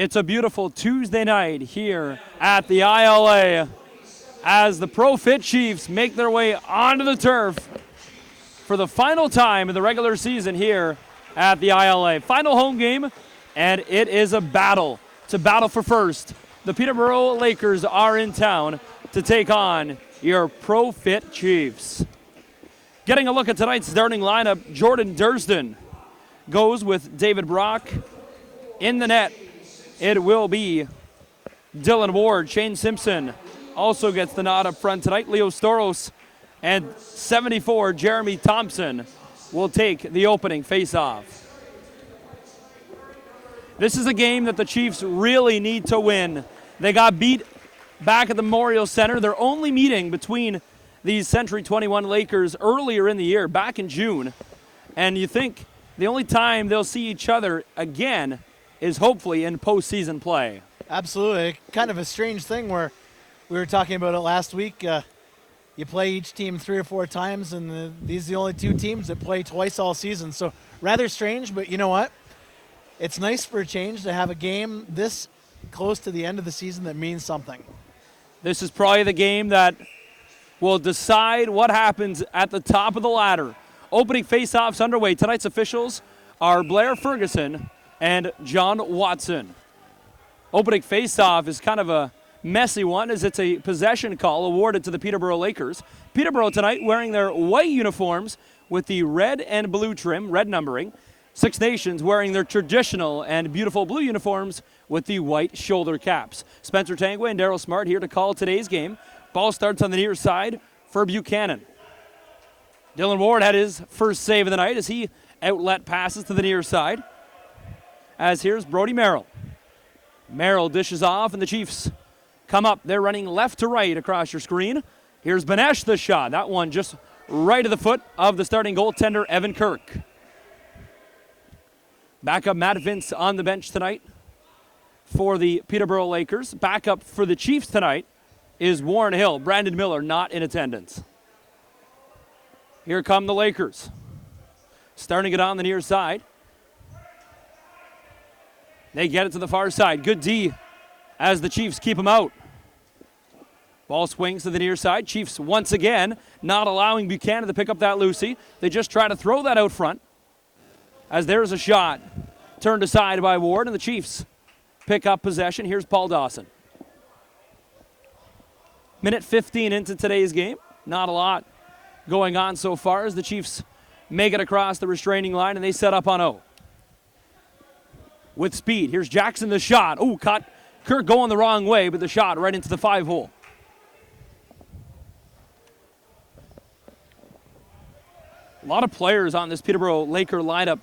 It's a beautiful Tuesday night here at the ILA as the Pro Fit Chiefs make their way onto the turf for the final time in the regular season here at the ILA. Final home game, and it is a battle. It's a battle for first. The Peterborough Lakers are in town to take on your Pro Fit Chiefs. Getting a look at tonight's starting lineup, Jordan Durston goes with David Brock. In the net, it will be Dylan Ward. Shane Simpson also gets the nod up front tonight. Leo Storos and 74, Jeremy Thompson, will take the opening face-off. This is a game that the Chiefs really need to win. They got beat back at the Memorial Center. Their only meeting between these Century 21 Lakers earlier in the year, back in June. And you think the only time they'll see each other again is hopefully in postseason play. Absolutely. Kind of a strange thing where we were talking about it last week. You play each team 3 or 4 times, and these are the only 2 teams that play twice all season. So rather strange, but you know what? It's nice for a change to have a game this close to the end of the season that means something. This is probably the game that will decide what happens at the top of the ladder. Opening face-offs underway. Tonight's officials are Blair Ferguson and John Watson. Opening face-off is kind of a messy one as it's a possession call awarded to the Peterborough Lakers. Peterborough tonight wearing their white uniforms with the red and blue trim, red numbering. Six Nations wearing their traditional and beautiful blue uniforms with the white shoulder caps. Spencer Tangway and Daryl Smart here to call today's game. Ball starts on the near side for Buchanan. Dylan Ward had his first save of the night as he outlet passes to the near side. As here's Brody Merrill. Merrill dishes off, and the Chiefs come up. They're running left to right across your screen. Here's Banesh, the shot. That one just right of the foot of the starting goaltender, Evan Kirk. Backup Matt Vince on the bench tonight for the Peterborough Lakers. Backup for the Chiefs tonight is Warren Hill. Brandon Miller not in attendance. Here come the Lakers. Starting it on the near side. They get it to the far side. Good D as the Chiefs keep them out. Ball swings to the near side. Chiefs once again not allowing Buchanan to pick up that loosey. They just try to throw that out front. As there's a shot turned aside by Ward, and the Chiefs pick up possession. Here's Paul Dawson. Minute 15 into today's game. Not a lot going on so far as the Chiefs make it across the restraining line, and they set up on O. With speed, here's Jackson, the shot. Oh, caught Kirk going the wrong way, but the shot right into the 5-hole. A lot of players on this Peterborough Laker lineup,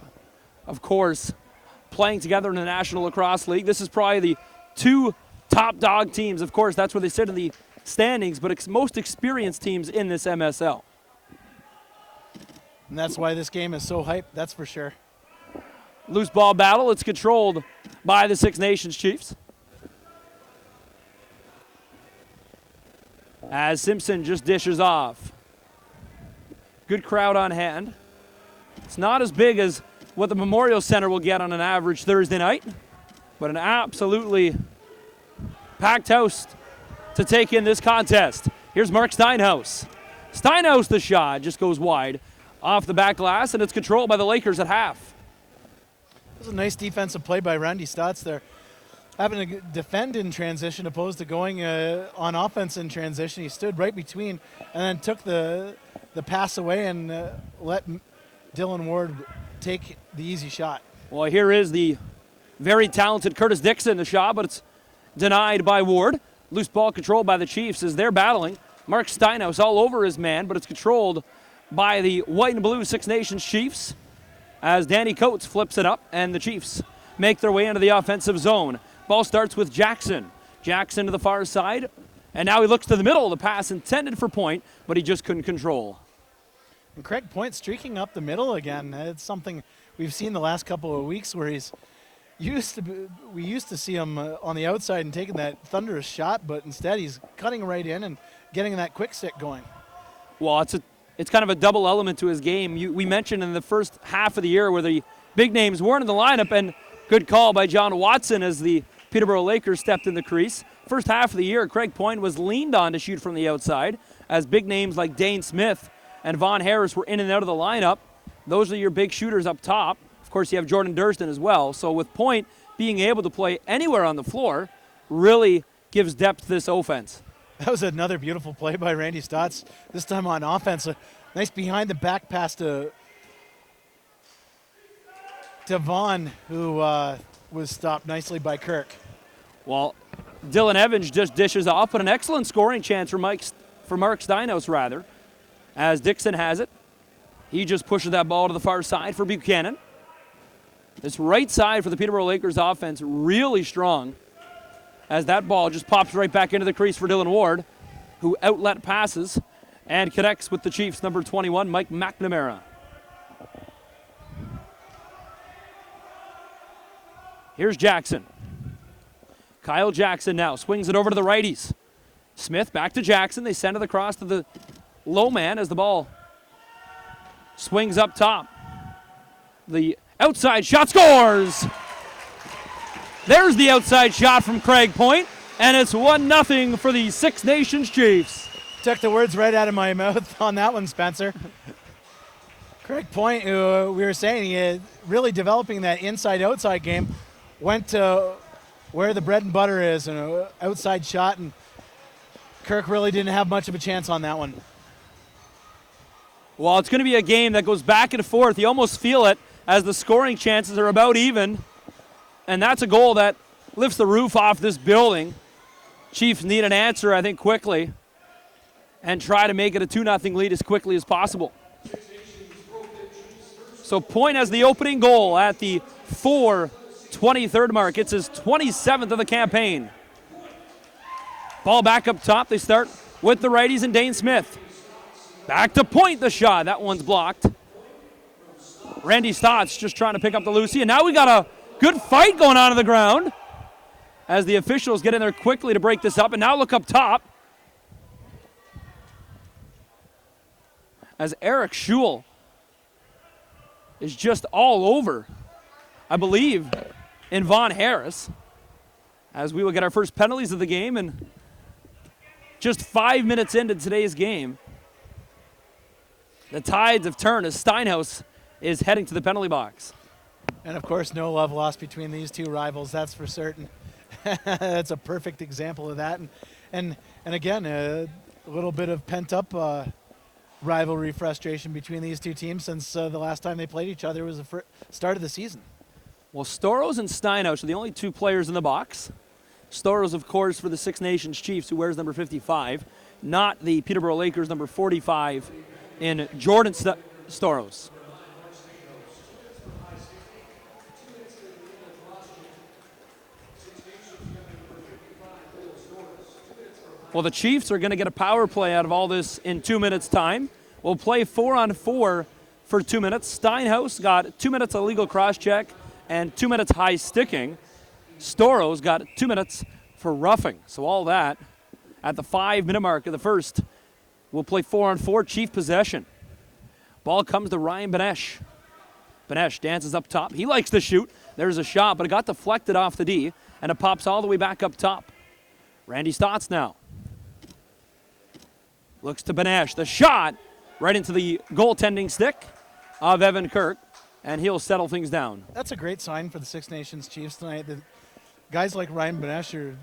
of course, playing together in the National Lacrosse League. This is probably the 2 top dog teams. Of course, that's where they sit in the standings, but most experienced teams in this MSL. And that's why this game is so hyped, that's for sure. Loose ball battle. It's controlled by the Six Nations Chiefs. As Simpson just dishes off. Good crowd on hand. It's not as big as what the Memorial Center will get on an average Thursday night, but an absolutely packed house to take in this contest. Here's Mark Steinhaus. Steinhaus, the shot, just goes wide off the back glass, and it's controlled by the Lakers at half. It was a nice defensive play by Randy Stotts there. Having to defend in transition opposed to going on offense in transition. He stood right between and then took the pass away and let Dylan Ward take the easy shot. Well, here is the very talented Curtis Dixon, the shot, but it's denied by Ward. Loose ball controlled by the Chiefs as they're battling. Mark Steinhaus all over his man, but it's controlled by the white and blue Six Nations Chiefs as Danny Coates flips it up, and the Chiefs make their way into the offensive zone. Ball starts with Jackson. Jackson to the far side, and now he looks to the middle. The pass intended for Point, but he just couldn't control. And Craig Point streaking up the middle again. It's something we've seen the last couple of weeks where we used to see him on the outside and taking that thunderous shot, but instead he's cutting right in and getting that quick stick going. Well, it's kind of a double element to his game. We mentioned in the first half of the year where the big names weren't in the lineup, and good call by John Watson as the Peterborough Lakers stepped in the crease. First half of the year, Craig Point was leaned on to shoot from the outside as big names like Dane Smith and Von Harris were in and out of the lineup. Those are your big shooters up top. Of course, you have Jordan Durston as well. So with Point being able to play anywhere on the floor, really gives depth to this offense. That was another beautiful play by Randy Stotts, this time on offense. A nice behind-the-back pass to Vaughn, who was stopped nicely by Kirk. Well, Dylan Evans just dishes off, but an excellent scoring chance for Mark Steinhaus, as Dixon has it. He just pushes that ball to the far side for Buchanan. This right side for the Peterborough Lakers offense really strong, as that ball just pops right back into the crease for Dylan Ward, who outlet passes and connects with the Chiefs' number 21, Mike McNamara. Here's Jackson. Kyle Jackson now swings it over to the righties. Smith back to Jackson. They send it across to the low man as the ball swings up top. The outside shot scores. There's the outside shot from Craig Point, and it's 1-0 for the Six Nations Chiefs. Took the words right out of my mouth on that one, Spencer. Craig Point, who we were saying, he is really developing that inside-outside game, went to where the bread and butter is, an outside shot, and Kirk really didn't have much of a chance on that one. Well, it's going to be a game that goes back and forth. You almost feel it as the scoring chances are about even. And that's a goal that lifts the roof off this building. Chiefs need an answer, I think, quickly, and try to make it a 2-0 lead as quickly as possible. So Point has the opening goal at the 4:23 mark. It's his 27th of the campaign. Ball back up top. They start with the righties and Dane Smith. Back to Point, the shot. That one's blocked. Randy Stotts just trying to pick up the Lucy. And now we got a good fight going on the ground as the officials get in there quickly to break this up. And now look up top as Eric Schul is just all over, I believe, in Von Harris, as we will get our first penalties of the game. And just 5 minutes into today's game, the tides have turned as Steinhaus is heading to the penalty box. And, of course, no love lost between these two rivals, that's for certain. That's a perfect example of that. And again, a little bit of pent-up rivalry frustration between these two teams since the last time they played each other was the start of the season. Well, Storos and Steinhaus are the only two players in the box. Storos, of course, for the Six Nations Chiefs, who wears number 55, not the Peterborough Lakers number 45 in Jordan Storos. Well, the Chiefs are going to get a power play out of all this in 2 minutes' time. We'll play 4-on-4 for 2 minutes. Steinhaus got 2 minutes illegal cross-check and 2 minutes high sticking. Storos got 2 minutes for roughing. So all that at the 5-minute mark of the first. We'll play 4-on-4, Chief possession. Ball comes to Ryan Benesh. Benesh dances up top. He likes to shoot. There's a shot, but it got deflected off the D, and it pops all the way back up top. Randy Stotts now. Looks to Benesh. The shot right into the goaltending stick of Evan Kirk, and he'll settle things down. That's a great sign for the Six Nations Chiefs tonight. The guys like Ryan Benesh are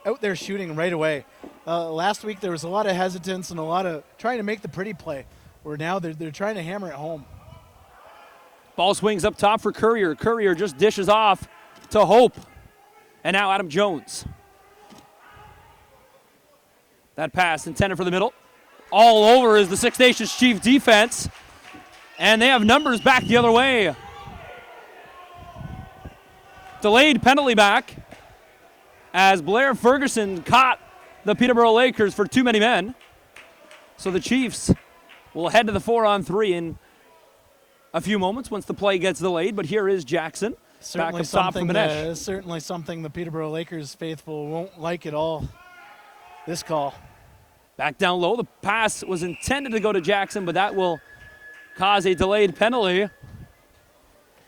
out there shooting right away. Last week there was a lot of hesitance and a lot of trying to make the pretty play, where now they're trying to hammer it home. Ball swings up top for Courier. Courier just dishes off to Hope. And now Adam Jones. That pass intended for the middle. All over is the Six Nations Chief defense. And they have numbers back the other way. Delayed penalty back as Blair Ferguson caught the Peterborough Lakers for too many men. So the Chiefs will head to the 4-on-3 in a few moments once the play gets delayed. But here is Jackson. Certainly something the Peterborough Lakers faithful won't like at all, this call. Back down low. The pass was intended to go to Jackson, but that will cause a delayed penalty.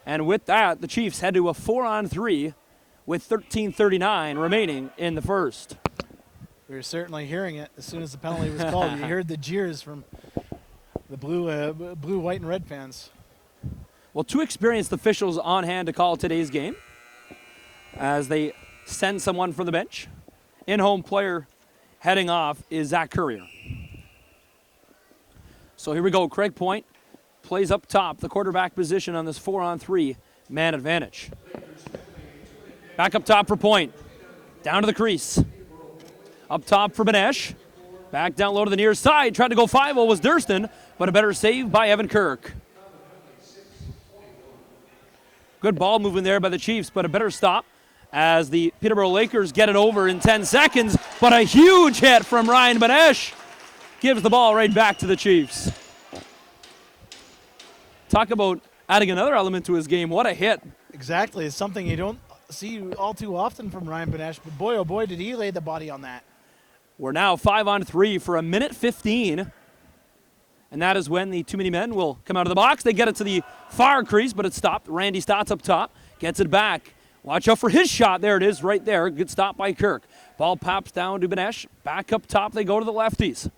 And with that, the Chiefs head to a 4-on-3 with 13:39 remaining in the first. We were certainly hearing it as soon as the penalty was called. You heard the jeers from the blue, white, and red fans. Well, two experienced officials on hand to call today's game as they send someone from the bench. In-home player heading off is Zach Courier. So here we go. Craig Point plays up top, the quarterback position on this 4-on-3 man advantage. Back up top for Point. Down to the crease. Up top for Benesh. Back down low to the near side. Tried to go 5-0 was Durston, but a better save by Evan Kirk. Good ball movement there by the Chiefs, but a better stop as the Peterborough Lakers get it over in 10 seconds. But a huge hit from Ryan Benesh gives the ball right back to the Chiefs. Talk about adding another element to his game. What a hit. Exactly. It's something you don't see all too often from Ryan Benesh, but boy, oh boy, did he lay the body on that. We're now 5-on-3 for 1:15. And that is when the too many men will come out of the box. They get it to the far crease, but it's stopped. Randy Stotts up top, gets it back. Watch out for his shot. There it is right there. Good stop by Kirk. Ball pops down to Benesh. Back up top, they go to the lefties.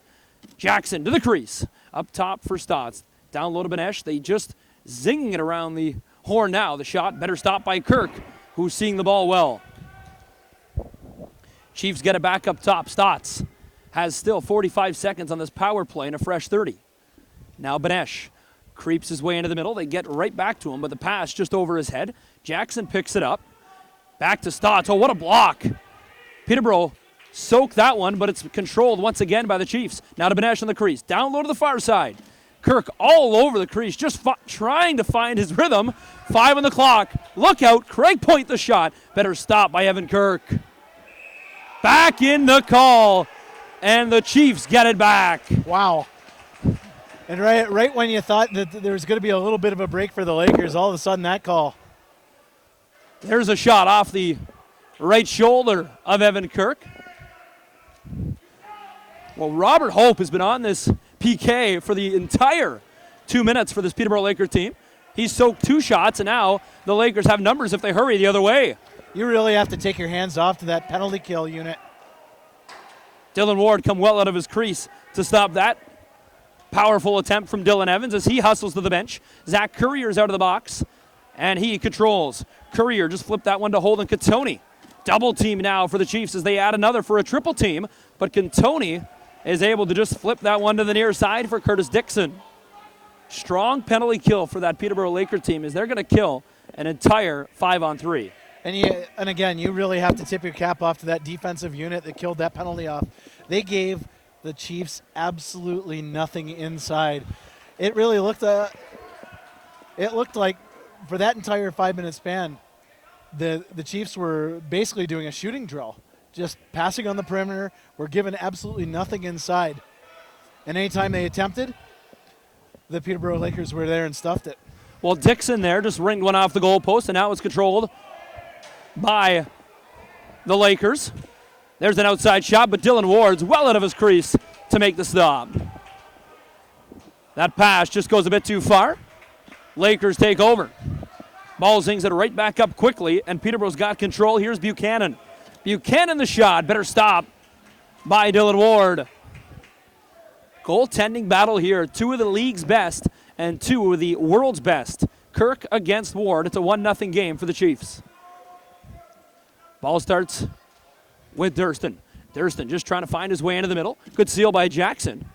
Jackson to the crease. Up top for Stotts. Down low to Benesh. They just zinging it around the horn now. The shot, better stop by Kirk, who's seeing the ball well. Chiefs get it back up top. Stotts has still 45 seconds on this power play and a fresh 30. Now Benesh creeps his way into the middle. They get right back to him, but the pass just over his head. Jackson picks it up. Back to Stotts. Oh, what a block. Peterborough soaked that one, but it's controlled once again by the Chiefs. Now to Benesh on the crease. Down low to the far side. Kirk all over the crease, just trying to find his rhythm. 5 on the clock. Look out. Craig Point the shot. Better stop by Evan Kirk. Back in the call, and the Chiefs get it back. Wow. And right when you thought that there was going to be a little bit of a break for the Lakers, all of a sudden that call. There's a shot off the right shoulder of Evan Kirk. Well, Robert Hope has been on this PK for the entire 2 minutes for this Peterborough Lakers team. He's soaked 2 shots, and now the Lakers have numbers if they hurry the other way. You really have to take your hands off to that penalty kill unit. Dylan Ward come well out of his crease to stop that powerful attempt from Dylan Evans as he hustles to the bench. Zach Courier's out of the box, and he controls. Courier just flipped that one to Holden Catoni. Double team now for the Chiefs as they add another for a triple team, but Catoni is able to just flip that one to the near side for Curtis Dixon. Strong penalty kill for that Peterborough Lakers team as they're going to kill an entire 5-on-3. And again, you really have to tip your cap off to that defensive unit that killed that penalty off. They gave the Chiefs absolutely nothing inside. It really looked like for that entire 5-minute span, the Chiefs were basically doing a shooting drill, just passing on the perimeter. Were given absolutely nothing inside. And anytime they attempted, the Peterborough Lakers were there and stuffed it. Well, Dixon there just ringed one off the goalpost, and now it's controlled by the Lakers. There's an outside shot, but Dylan Ward's well out of his crease to make the stop. That pass just goes a bit too far. Lakers take over. Ball zings it right back up quickly, and Peterborough's got control. Here's Buchanan. Buchanan the shot. Better stop by Dylan Ward. Goaltending battle here. 2 of the league's best and 2 of the world's best. Kirk against Ward. It's a 1-0 game for the Chiefs. Ball starts with Durston. Durston just trying to find his way into the middle. Good seal by Jackson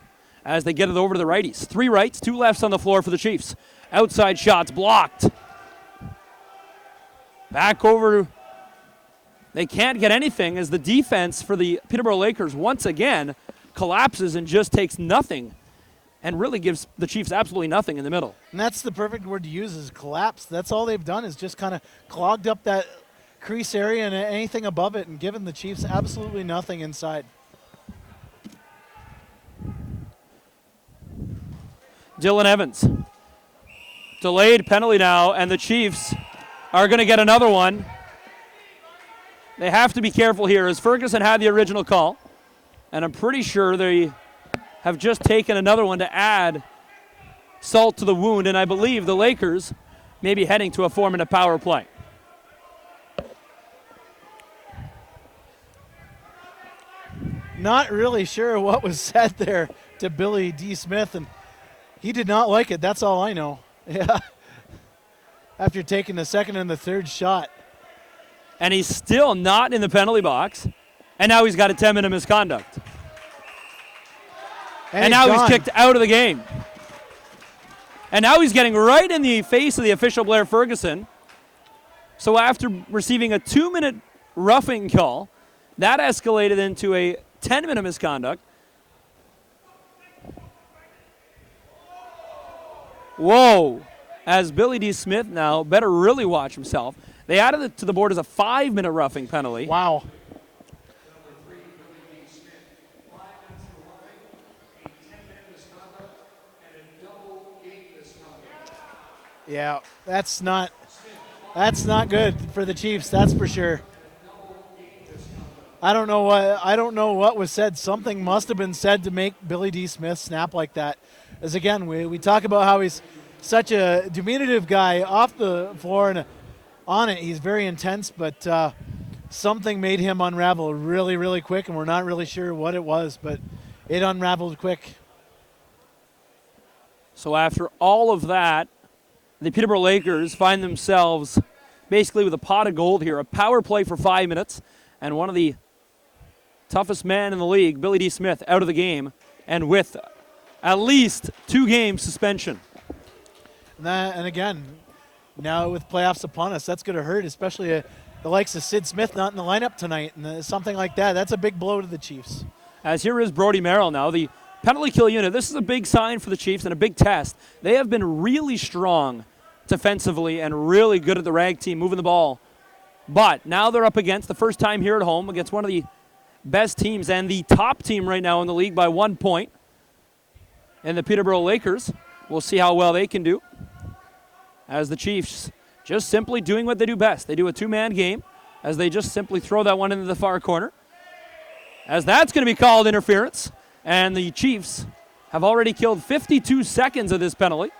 as they get it over to the righties. 3 rights, 2 lefts on the floor for the Chiefs. Outside shots blocked. Back over. They can't get anything as the defense for the Peterborough Lakers once again collapses and just takes nothing and really gives the Chiefs absolutely nothing in the middle. And that's the perfect word to use, is collapse. That's all they've done is just kind of clogged up that crease area and anything above it and given the Chiefs absolutely nothing inside. Dylan Evans. Delayed penalty now, and the Chiefs are going to get another one. They have to be careful here as Ferguson had the original call, and I'm pretty sure they have just taken another one to add salt to the wound, and I believe the Lakers may be heading to a 4-minute power play. not really sure what was said there to Billy D. Smith, and he did not like it. That's all I know. Yeah. After taking the second and the third shot. And he's still not in the penalty box. And now he's got a 10-minute misconduct. And now he's kicked out of the game. And now he's getting right in the face of the official, Blair Ferguson. So after receiving a 2-minute roughing call, that escalated into a 10-minute misconduct. Whoa. As Billy D. Smith now better really watch himself. They added it to the board as a 5-minute roughing penalty. Wow. Yeah, that's not good for the Chiefs, that's for sure. I don't know what was said. Something must have been said to make Billy D. Smith snap like that. As again, we talk about how he's such a diminutive guy off the floor, and on it he's very intense, but something made him unravel really, really quick, and we're not really sure what it was, but it unraveled quick. So after all of that, the Peterborough Lakers find themselves basically with a pot of gold here. A power play for 5 minutes, and one of the toughest men in the league, Billy D. Smith, out of the game, and with at least 2 game suspension. And again, now with playoffs upon us, that's going to hurt, especially the likes of Sid Smith not in the lineup tonight, and something like that. That's a big blow to the Chiefs. As here is Brody Merrill now, the penalty kill unit. This is a big sign for the Chiefs and a big test. They have been really strong defensively and really good at the rag team moving the ball. But now they're up against, the first time here at home, against one of the best teams and the top team right now in the league by 1 point. And the Peterborough Lakers, we'll see how well they can do. As the Chiefs just simply doing what they do best. They do a 2-man game as they just simply throw that one into the far corner. As that's going to be called interference. And the Chiefs have already killed 52 seconds of this penalty.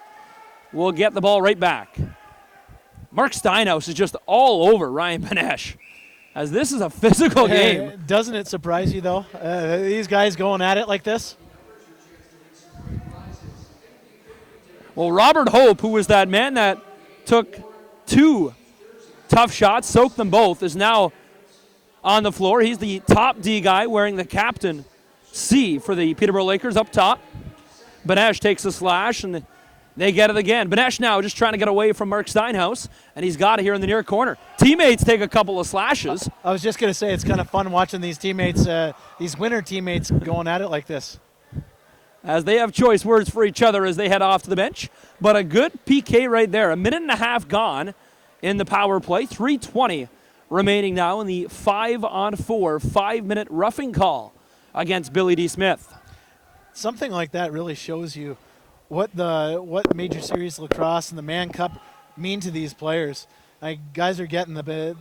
We'll get the ball right back. Mark Steinhaus is just all over Ryan Benesh, as this is a physical game. Doesn't it surprise you, though? These guys going at it like this? Well, Robert Hope, who was that man that took 2 tough shots, soaked them both, is now on the floor. He's the top D guy wearing the captain C for the Peterborough Lakers up top. Benesh takes a slash, and they get it again. Benesh now just trying to get away from Mark Steinhaus, and he's got it here in the near corner. Teammates take a couple of slashes. I was just going to say, it's kind of fun watching these teammates, these winner teammates going at it like this. As they have choice words for each other as they head off to the bench. But a good PK right there. 1.5 minutes gone in the power play. 3:20 remaining now in the 5-on-4 5-minute roughing call against Billy D. Smith. Something like that really shows you what Major Series Lacrosse and the Mann Cup mean to these players. Guys are getting the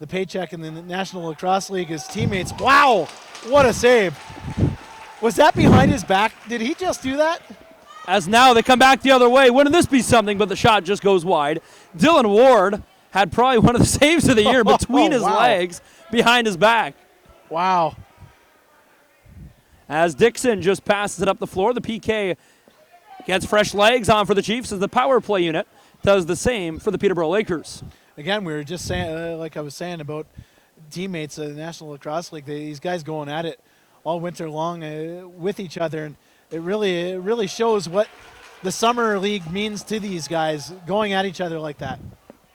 paycheck in the National Lacrosse League as teammates. Wow, what a save. Was that behind his back? Did he just do that? As now they come back the other way. Wouldn't this be something? But the shot just goes wide. Dylan Ward had probably one of the saves of the year between his legs, behind his back. Wow. As Dixon just passes it up the floor, the PK gets fresh legs on for the Chiefs as the power play unit does the same for the Peterborough Lakers. Again, we were just saying, like I was saying about teammates of the National Lacrosse League, these guys going at it all winter long with each other, and it really shows what the summer league means to these guys going at each other like that.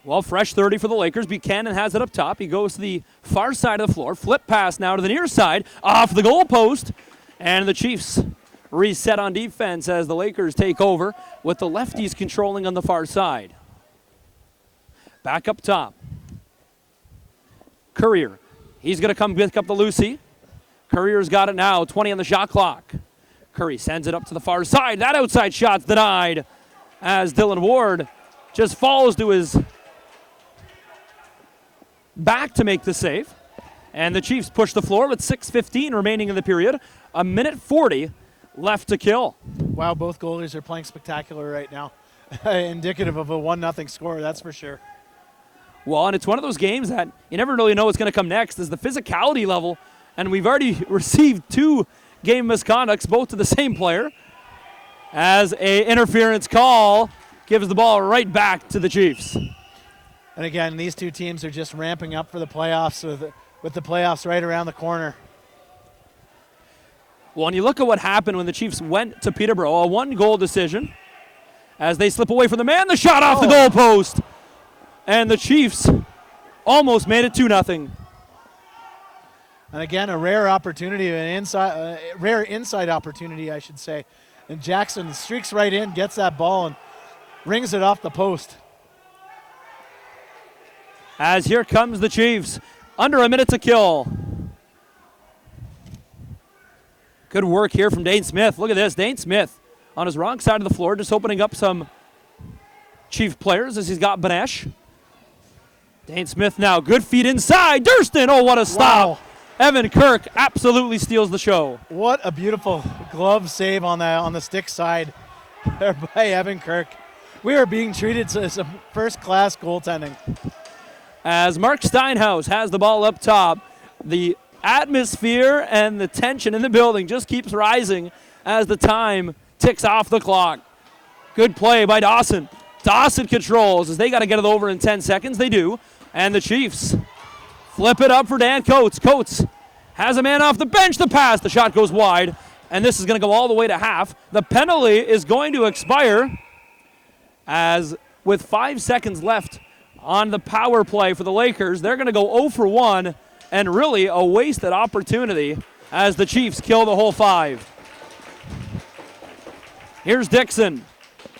Well, fresh 30 for the Lakers. Buchanan has it up top. He goes to the far side of the floor. Flip pass now to the near side, off the goalpost, and the Chiefs reset on defense as the Lakers take over with the lefties controlling on the far side. Back up top. Courier. He's going to come pick up the Lucy. Courier's got it now, 20 on the shot clock. Curry sends it up to the far side. That outside shot's denied as Dylan Ward just falls to his back to make the save. And the Chiefs push the floor with 6:15 remaining in the period. 1:40 left to kill. Wow, both goalies are playing spectacular right now. Indicative of a 1-0 score, that's for sure. Well, and it's one of those games that you never really know what's going to come next, as the physicality level And we've already received 2 game misconducts, both to the same player, as a interference call gives the ball right back to the Chiefs. And again, these two teams are just ramping up for the playoffs with the playoffs right around the corner. Well, when you look at what happened when the Chiefs went to Peterborough, a 1-goal decision, as they slip away from the man, the shot off the goal post. And the Chiefs almost made it 2-0. And again, a rare opportunity, rare inside opportunity, I should say. And Jackson streaks right in, gets that ball, and rings it off the post. As here comes the Chiefs, under a minute to kill. Good work here from Dane Smith. Look at this, Dane Smith on his wrong side of the floor, just opening up some Chief players as he's got Banesh. Dane Smith now, good feet inside. Durston, oh, what a stop. Wow. Evan Kirk absolutely steals the show. What a beautiful glove save on the stick side there by Evan Kirk. We are being treated as a first-class goaltending. As Mark Steinhaus has the ball up top, the atmosphere and the tension in the building just keeps rising as the time ticks off the clock. Good play by Dawson. Dawson controls as they got to get it over in 10 seconds. They do. And the Chiefs flip it up for Dan Coates. Coates has a man off the bench to pass. The shot goes wide, and this is going to go all the way to half. The penalty is going to expire as with 5 seconds left on the power play for the Lakers, they're going to go 0 for 1, and really a wasted opportunity as the Chiefs kill the whole 5. Here's Dixon.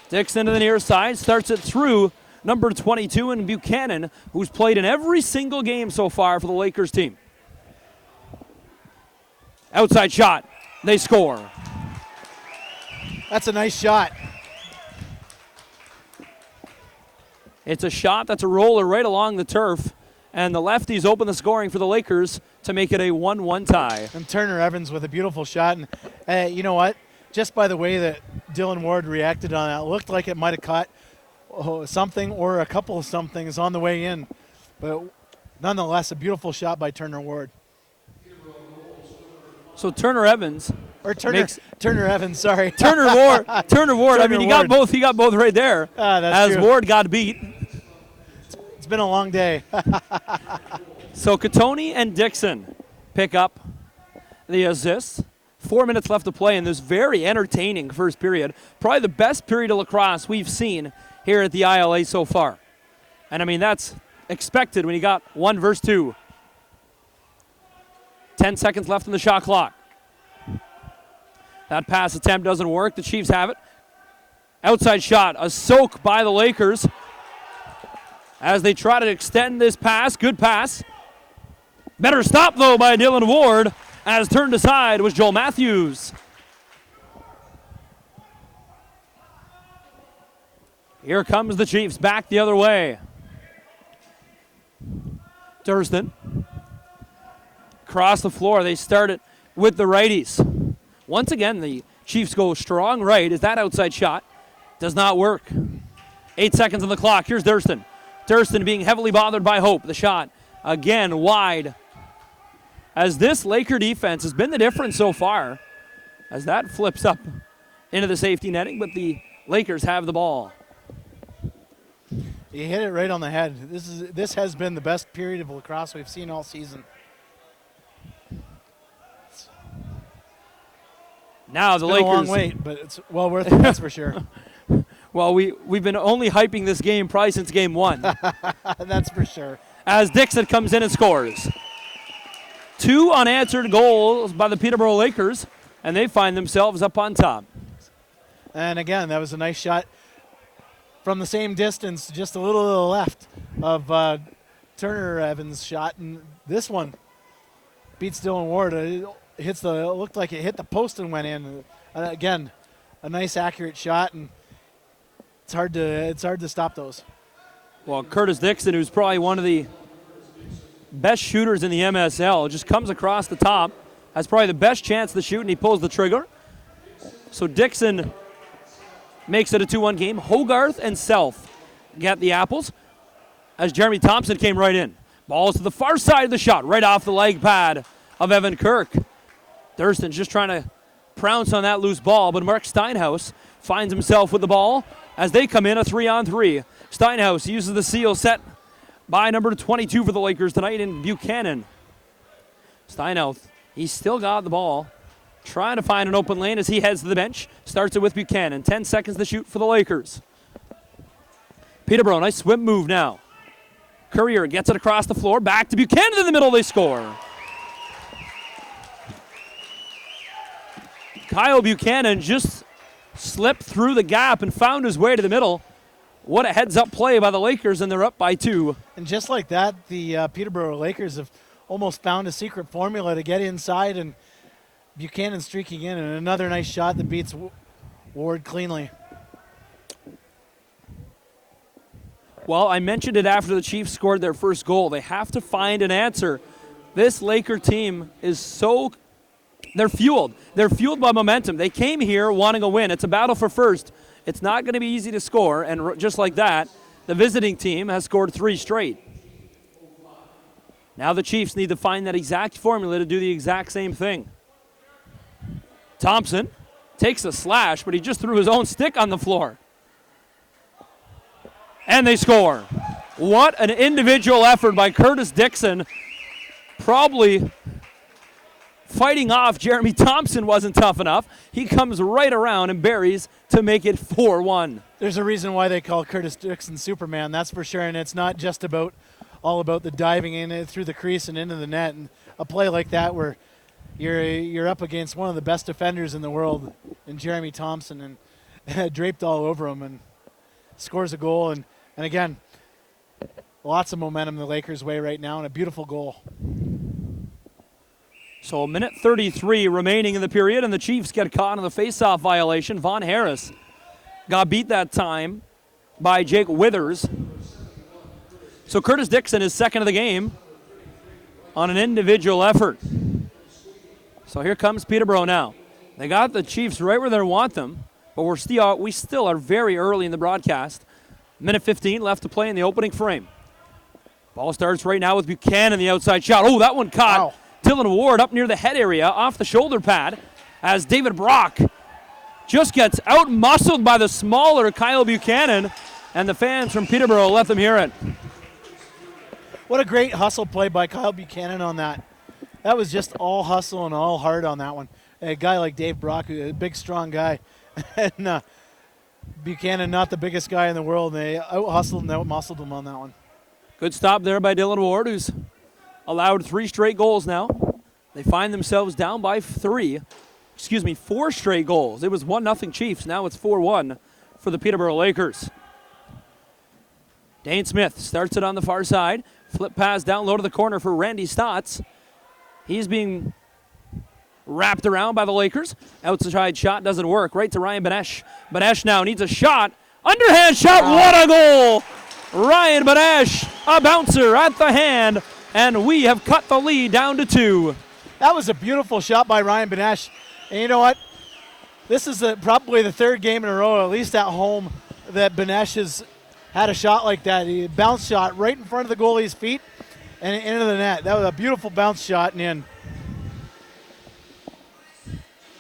Dixon to the near side, starts it through number 22 in Buchanan, who's played in every single game so far for the Lakers team. Outside shot, they score. That's a nice shot. It's a shot that's a roller right along the turf, and the lefties open the scoring for the Lakers to make it a 1-1 tie. And Turner Evans with a beautiful shot. And you know what? Just by the way that Dylan Ward reacted on it, looked like it might have caught something or a couple of somethings on the way in. But nonetheless, a beautiful shot by Turner Ward. So Turner Evans. Or Turner Evans, sorry. Turner Ward. I mean, he got both right there. That's as true. Ward got beat. It's been a long day. So Catoni and Dixon pick up the assists. 4 minutes left to play in this very entertaining first period. Probably the best period of lacrosse we've seen here at the ILA so far. And I mean, that's expected when you got 1 versus 2. 10 seconds left on the shot clock. That pass attempt doesn't work. The Chiefs have it. Outside shot, a soak by the Lakers as they try to extend this pass. Good pass. Better stop, though, by Dylan Ward, as turned aside was Joel Matthews. Here comes the Chiefs back the other way. Durston. Across the floor, they start it with the righties. Once again, the Chiefs go strong right as that outside shot does not work. 8 seconds on the clock. Here's Durston. Durston being heavily bothered by Hope. The shot, again, wide. As this Laker defense has been the difference so far, as that flips up into the safety netting, but the Lakers have the ball. You hit it right on the head. This has been the best period of lacrosse we've seen all season. Now the It's Lakers. been a long wait, but it's well worth it, that's for sure. Well, we've been only hyping this game probably since game 1. That's for sure. As Dixon comes in and scores. 2 unanswered goals by the Peterborough Lakers, and they find themselves up on top. And again, that was a nice shot from the same distance, just a little to the left of Turner Evans' shot. And this one beats Dylan Ward. It looked like it hit the post and went in. Again, a nice accurate shot, and it's hard to stop those. Well, Curtis Dixon, who's probably one of the best shooters in the MSL, just comes across the top, has probably the best chance to shoot, and he pulls the trigger. So Dixon makes it a 2-1 game. Hogarth and Self get the apples as Jeremy Thompson came right in. Ball's to the far side of the shot, right off the leg pad of Evan Kirk. Thurston's just trying to pounce on that loose ball, but Mark Steinhaus finds himself with the ball as they come in a 3-on-3. Steinhaus uses the seal set by number 22 for the Lakers tonight in Buchanan. Steinhaus, he's still got the ball, trying to find an open lane as he heads to the bench. Starts it with Buchanan. 10 seconds to shoot for the Lakers. Peterborough, nice swim move now. Courier gets it across the floor. Back to Buchanan in the middle. They score. Kyle Buchanan just slipped through the gap and found his way to the middle. What a heads-up play by the Lakers, and they're up by 2. And just like that, the Peterborough Lakers have almost found a secret formula to get inside, and Buchanan streaking in, and another nice shot that beats Ward cleanly. Well, I mentioned it after the Chiefs scored their first goal. They have to find an answer. This Laker team is they're fueled. They're fueled by momentum. They came here wanting a win. It's a battle for first. It's not going to be easy to score, and just like that, the visiting team has scored 3 straight. Now the Chiefs need to find that exact formula to do the exact same thing. Thompson takes a slash, but he just threw his own stick on the floor. And they score. What an individual effort by Curtis Dixon. Probably fighting off Jeremy Thompson wasn't tough enough. He comes right around and buries to make it 4-1. There's a reason why they call Curtis Dixon Superman, that's for sure, and it's not just all about the diving in through the crease and into the net. And a play like that where you're up against one of the best defenders in the world in Jeremy Thompson and draped all over him and scores a goal. And again, lots of momentum the Lakers' way right now and a beautiful goal. So a minute 33 remaining in the period, and the Chiefs get caught in the face-off violation. Von Harris got beat that time by Jake Withers. So Curtis Dixon is second of the game on an individual effort. So here comes Peterborough now. They got the Chiefs right where they want them, but we still are very early in the broadcast. Minute 15 left to play in the opening frame. Ball starts right now with Buchanan, the outside shot. Oh, that one caught. Wow. Dylan Ward up near the head area off the shoulder pad as David Brock just gets out-muscled by the smaller Kyle Buchanan, and the fans from Peterborough let them hear it. What a great hustle play by Kyle Buchanan on that. That was just all hustle and all hard on that one. A guy like Dave Brock, a big, strong guy, and Buchanan, not the biggest guy in the world, and they out-hustled and out-muscled him on that one. Good stop there by Dylan Ward, who's allowed 3 straight goals now. They find themselves down by 4 straight goals. It was 1-0 Chiefs. Now it's 4-1 for the Peterborough Lakers. Dane Smith starts it on the far side. Flip pass down low to the corner for Randy Stotts. He's being wrapped around by the Lakers. Outside shot doesn't work. Right to Ryan Benesh. Benesh now needs a shot. Underhand shot. What a goal! Ryan Benesh, a bouncer at the hand. And we have cut the lead down to 2. That was a beautiful shot by Ryan Benesh. And you know what? This is probably the 3rd game in a row, at least at home, that Benesh has had a shot like that. He bounce shot right in front of the goalie's feet and into the net. That was a beautiful bounce shot and in.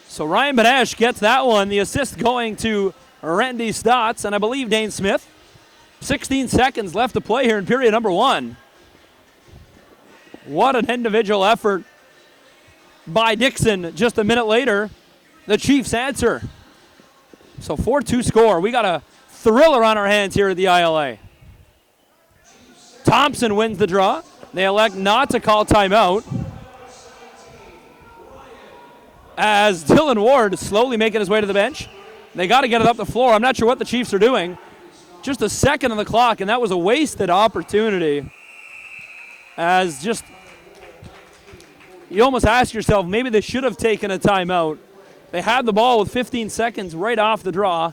So Ryan Benesh gets that one. The assist going to Randy Stotts and I believe Dane Smith. 16 seconds left to play here in period number 1. What an individual effort by Dixon. Just a minute later, the Chiefs answer. So 4-2 score. We got a thriller on our hands here at the ILA. Thompson wins the draw. They elect not to call timeout as Dylan Ward is slowly making his way to the bench. They got to get it up the floor. I'm not sure what the Chiefs are doing. Just a second on the clock, and that was a wasted opportunity. As just, you almost ask yourself, maybe they should have taken a timeout. They had the ball with 15 seconds right off the draw,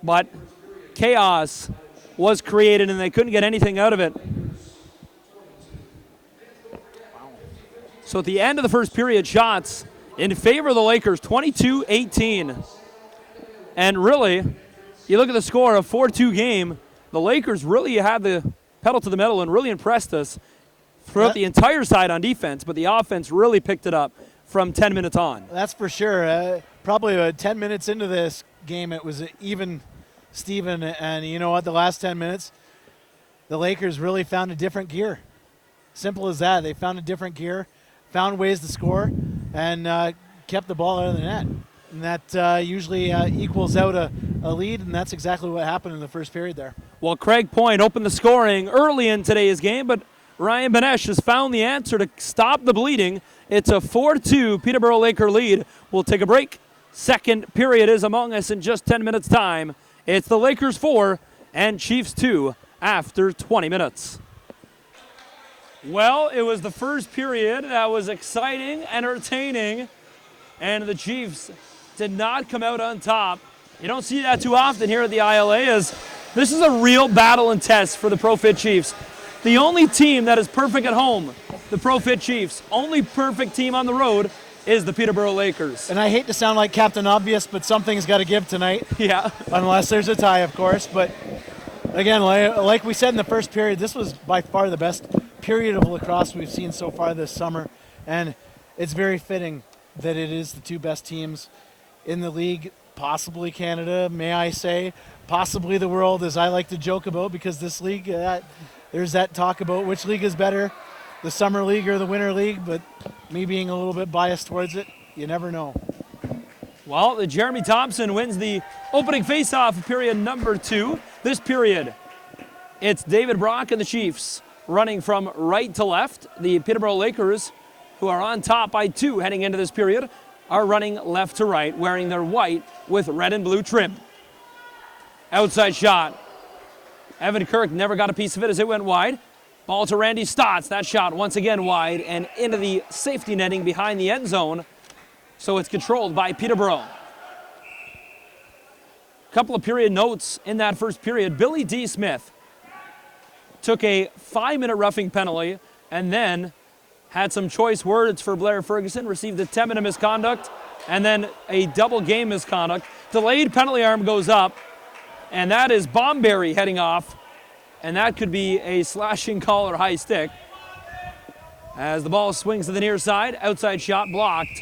but chaos was created and they couldn't get anything out of it. So at the end of the first period, shots in favor of the Lakers, 22-18. And really, you look at the score, a 4-2 game, the Lakers really had the pedal to the metal and really impressed us. throughout the entire side on defense, but the offense really picked it up from 10 minutes on. That's for sure. Probably 10 minutes into this game, it was even Steven, and you know what? The last 10 minutes, the Lakers really found a different gear. Simple as that. They found a different gear, found ways to score, and kept the ball out of the net. And that usually equals out a lead, and that's exactly what happened in the first period there. Well, Craig Point opened the scoring early in today's game, but Ryan Benesh has found the answer to stop the bleeding. It's a 4-2 Peterborough Laker lead. We'll take a break. Second period is among us in just 10 minutes' time. It's the Lakers 4 and Chiefs 2 after 20 minutes. Well, it was the first period that was exciting, entertaining, and the Chiefs did not come out on top. You don't see that too often here at the ILA, as this is a real battle and test for the ProFit Chiefs. The only team that is perfect at home, the ProFit Chiefs. Only perfect team on the road is the Peterborough Lakers. And I hate to sound like Captain Obvious, but something's got to give tonight. Yeah. Unless there's a tie, of course. But again, like we said in the first period, this was by far the best period of lacrosse we've seen so far this summer. And it's very fitting that it is the two best teams in the league, possibly Canada, may I say, possibly the world, as I like to joke about, because this league, there's that talk about which league is better, the summer league or the winter league, but me being a little bit biased towards it, you never know. Well, Jeremy Thompson wins the opening faceoff of period number 2. This period, it's David Brock and the Chiefs running from right to left. The Peterborough Lakers, who are on top by 2 heading into this period, are running left to right, wearing their white with red and blue trim. Outside shot. Evan Kirk never got a piece of it as it went wide. Ball to Randy Stotts. That shot once again wide and into the safety netting behind the end zone. So it's controlled by Peterborough. Couple of period notes in that first period. Billy D. Smith took a 5-minute roughing penalty and then had some choice words for Blair Ferguson, received a 10-minute misconduct, and then a double game misconduct. Delayed penalty arm goes up, and that is Bomberry heading off, and that could be a slashing call or high stick. As the ball swings to the near side, outside shot blocked.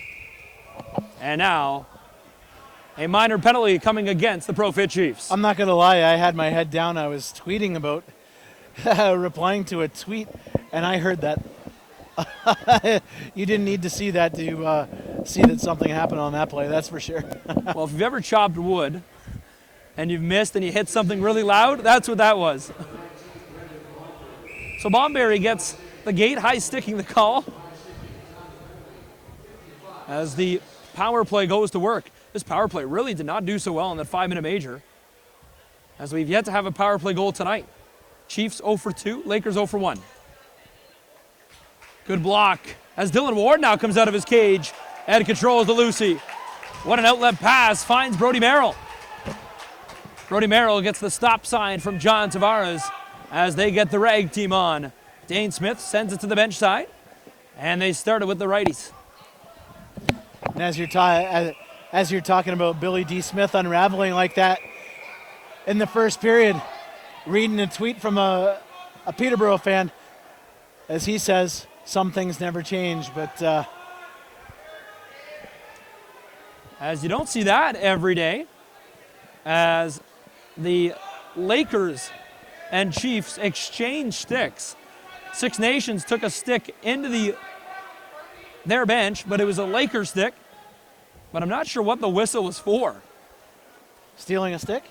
And now, a minor penalty coming against the ProFit Chiefs. I'm not going to lie, I had my head down. I was tweeting about, replying to a tweet, and I heard that. You didn't need to see that to see that something happened on that play, that's for sure. Well, if you've ever chopped wood and you've missed and you hit something really loud, that's what that was. So Bomberry gets the gate, high sticking the call as the power play goes to work. This power play really did not do so well in that 5-minute major, as we've yet to have a power play goal tonight. Chiefs 0 for 2, Lakers 0 for 1. Good block as Dylan Ward now comes out of his cage and controls the Lucy. What an outlet pass, finds Brody Merrill. Brody Merrill gets the stop sign from John Tavares as they get the rag team on. Dane Smith sends it to the bench side, and they started with the righties. And as you're talking about Billy D. Smith unraveling like that in the first period, reading a tweet from a Peterborough fan, as he says, some things never change, but as you don't see that every day, as the Lakers and Chiefs exchange sticks. Six Nations took a stick into their bench, but it was a Laker stick. But I'm not sure what the whistle was for. Stealing a stick?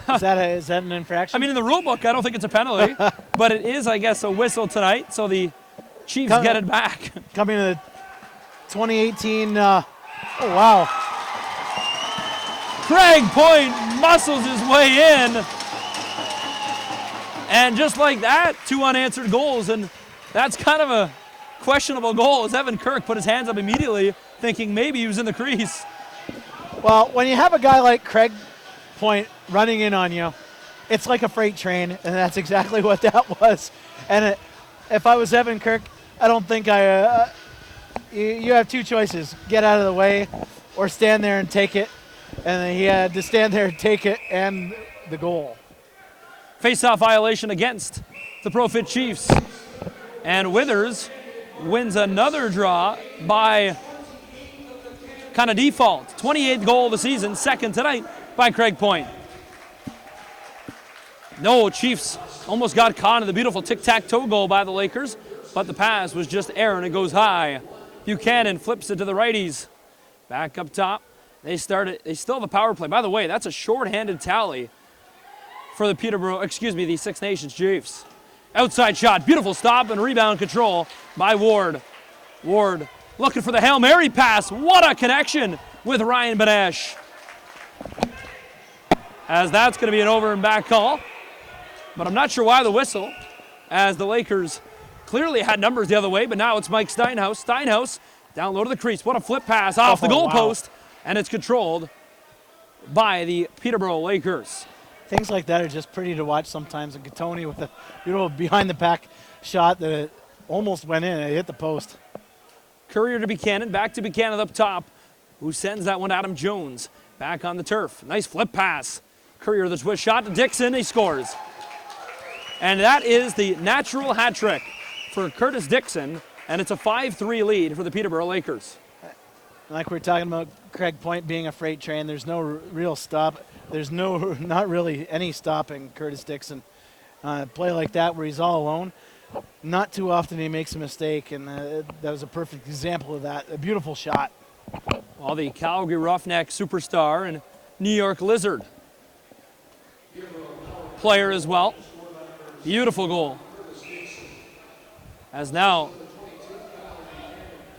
Is that an infraction? I mean, in the rule book, I don't think it's a penalty, but it is, I guess, a whistle tonight. So the Chiefs get it back. Coming to the 2018, oh wow. Craig Point muscles his way in. And just like that, 2 unanswered goals. And that's kind of a questionable goal, as Evan Kirk put his hands up immediately, thinking maybe he was in the crease. Well, when you have a guy like Craig Point running in on you, it's like a freight train, and that's exactly what that was. And if I was Evan Kirk, I don't think you have 2 choices: get out of the way, or stand there and take it. And he had to stand there and take it, and the goal. Face-off violation against the ProFit Chiefs. And Withers wins another draw by kind of default. 28th goal of the season, second tonight by Craig Point. No, Chiefs almost got caught in the beautiful tic-tac-toe goal by the Lakers, but the pass was just air and it goes high. Buchanan flips it to the righties. Back up top. They still have a power play. By the way, that's a short-handed tally for the Six Nations Chiefs. Outside shot, beautiful stop and rebound control by Ward. Ward looking for the Hail Mary pass. What a connection with Ryan Benesh. As that's going to be an over and back call. But I'm not sure why the whistle, as the Lakers clearly had numbers the other way, but now it's Mike Steinhaus. Steinhaus down low to the crease. What a flip pass off the goalpost, and it's controlled by the Peterborough Lakers. Things like that are just pretty to watch sometimes. And Gattoni with a beautiful behind-the-back shot that almost went in and it hit the post. Courier to Buchanan, back to Buchanan up top, who sends that one to Adam Jones. Back on the turf. Nice flip pass. Courier the twist shot to Dixon. He scores. And that is the natural hat trick for Curtis Dixon, and it's a 5-3 lead for the Peterborough Lakers. Like we're talking about Craig Point being a freight train, there's no real stop. There's not really any stopping Curtis Dixon. Play like that where he's all alone, not too often he makes a mistake, and that was a perfect example of that. A beautiful shot. Well, the Calgary Roughneck superstar and New York Lizard player as well. Beautiful goal. As now,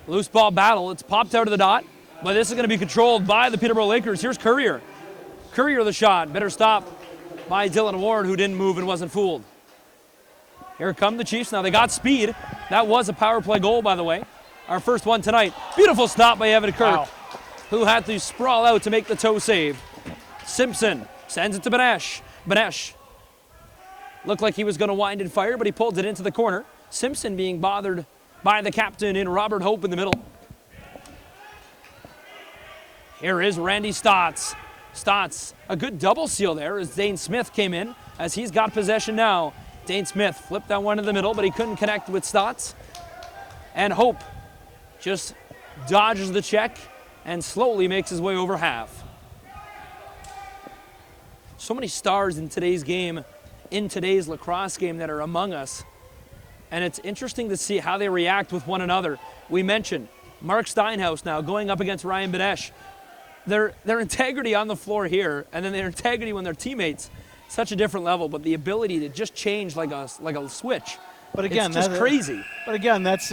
loose ball battle. It's popped out of the dot, but this is going to be controlled by the Peterborough Lakers. Here's Courier. Courier the shot. Better stop by Dylan Ward, who didn't move and wasn't fooled. Here come the Chiefs. Now they got speed. That was a power play goal, by the way. Our first one tonight. Beautiful stop by Evan Kirk, who had to sprawl out to make the toe save. Simpson sends it to Benesh. Benesh looked like he was going to wind and fire, but he pulled it into the corner. Simpson being bothered by the captain in Robert Hope in the middle. Here is Randy Stotts. Stotts, a good double seal there as Dane Smith came in, as he's got possession now. Dane Smith flipped that one in the middle, but he couldn't connect with Stotts. And Hope just dodges the check and slowly makes his way over half. So many stars in today's game, in today's lacrosse game, that are among us. And it's interesting to see how they react with one another. We mentioned Mark Steinhaus now going up against Ryan Benesh. Their integrity on the floor here, and then their integrity when they're teammates, such a different level, but the ability to just change like a switch. But again, it's just crazy. But again, that's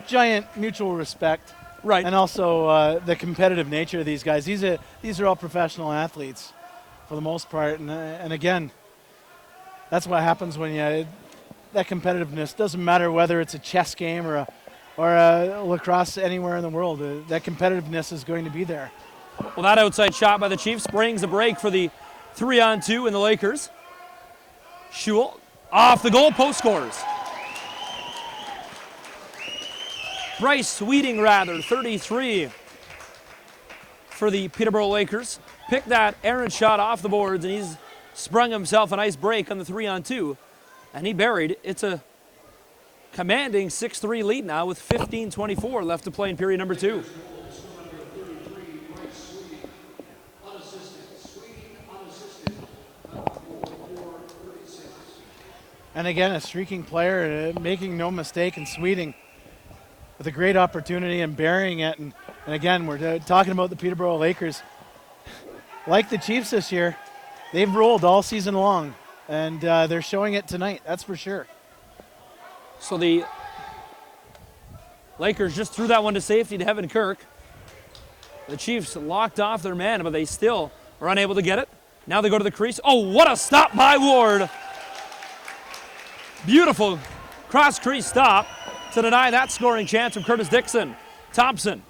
giant mutual respect. Right. And also the competitive nature of these guys. These are all professional athletes for the most part. And again, that's what happens when that competitiveness doesn't matter whether it's a chess game or a lacrosse anywhere in the world. That competitiveness is going to be there. Well, that outside shot by the Chiefs brings the break for the 3-on-2 in the Lakers. Schul off the goal post scores. Bryce Sweeting, 33 for the Peterborough Lakers. Picked that errant shot off the boards, and he's sprung himself a nice break on the 3-on-2. And he buried. It's a commanding 6-3 lead now with 15:24 left to play in period number 2. And again, a streaking player, making no mistake, and Sweeting with a great opportunity and burying it. And again, we're talking about the Peterborough Lakers. Like the Chiefs this year, they've rolled all season long, and they're showing it tonight, that's for sure. So the Lakers just threw that one to safety to Evan Kirk. The Chiefs locked off their man, but they still were unable to get it. Now they go to the crease. Oh, what a stop by Ward. Beautiful cross-crease stop to deny that scoring chance from Curtis Dixon. Thompson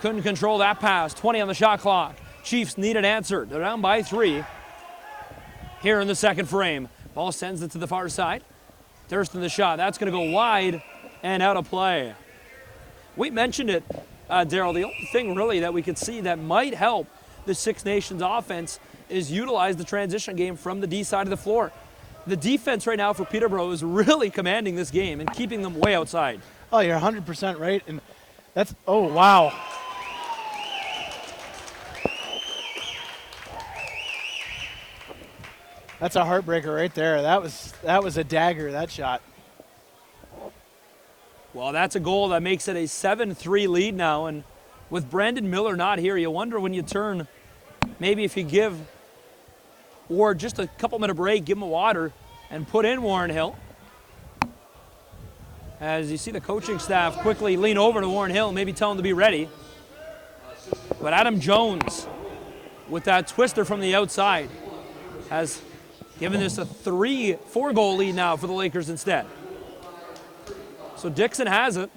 couldn't control that pass. 20 on the shot clock. Chiefs need an answer. They're down by 3 here in the second frame. Ball sends it to the far side. Thurston the shot. That's going to go wide and out of play. We mentioned it, Daryl. The only thing really that we could see that might help the Six Nations offense is utilize the transition game from the D side of the floor. the defense right now for Peterborough is really commanding this game and keeping them way outside. Oh, you're 100% right. And that's, oh, wow. That's a heartbreaker right there. That was a dagger, that shot. Well, that's a goal that makes it a 7-3 lead now. And with Brandon Miller not here, you wonder when you turn, maybe if you give Ward just a couple-minute break, give him a water, and put in Warren Hill. As you see the coaching staff quickly lean over to Warren Hill, maybe tell him to be ready. But Adam Jones, with that twister from the outside, has given this a 4 goal lead now for the Lakers instead. So Dixon has it,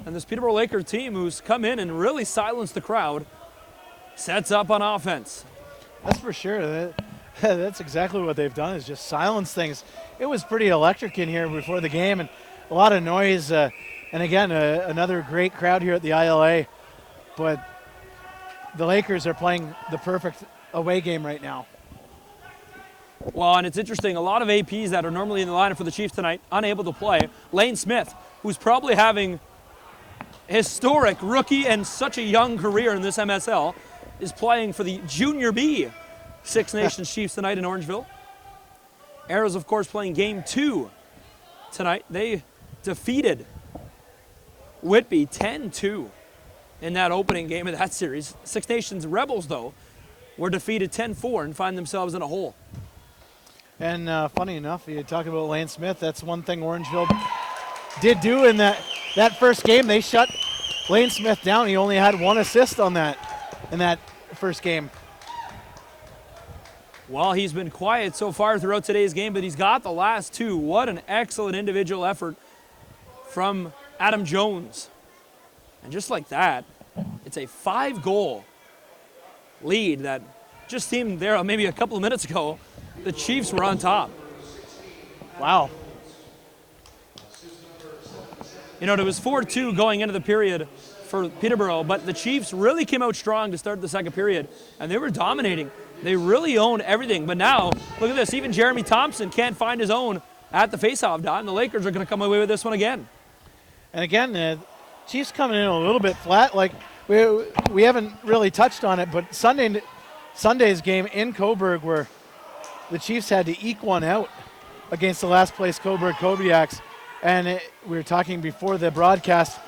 and this Peterborough Lakers team, who's come in and really silenced the crowd, sets up on offense. That's for sure. That's exactly what they've done, is just silence things. It was pretty electric in here before the game, and a lot of noise. And again, another great crowd here at the ILA. But the Lakers are playing the perfect away game right now. Well, and it's interesting, a lot of APs that are normally in the lineup for the Chiefs tonight, unable to play. Lane Smith, who's probably having historic rookie and such a young career in this MSL, is playing for the Junior B Six Nations Chiefs tonight in Orangeville. Arrows, of course, playing game 2 tonight. They defeated Whitby 10-2 in that opening game of that series. Six Nations Rebels, though, were defeated 10-4 and find themselves in a hole. And funny enough, you talk about Lane Smith, that's one thing Orangeville did do in that first game. They shut Lane Smith down. He only had 1 assist on that in that first game. Well, he's been quiet so far throughout today's game, but he's got the last 2. What an excellent individual effort from Adam Jones. And just like that, it's a 5-goal lead that just seemed there maybe a couple of minutes ago. The Chiefs were on top. Wow. You know, it was 4-2 going into the period for Peterborough, but the Chiefs really came out strong to start the second period, and they were dominating. They really owned everything. But now, look at this. Even Jeremy Thompson can't find his own at the faceoff dot, and the Lakers are going to come away with this one again. And again, Chiefs coming in a little bit flat. Like we haven't really touched on it, but Sunday's game in Coburg, where the Chiefs had to eke one out against the last place Coburg Kodiaks. And we were talking before the broadcast,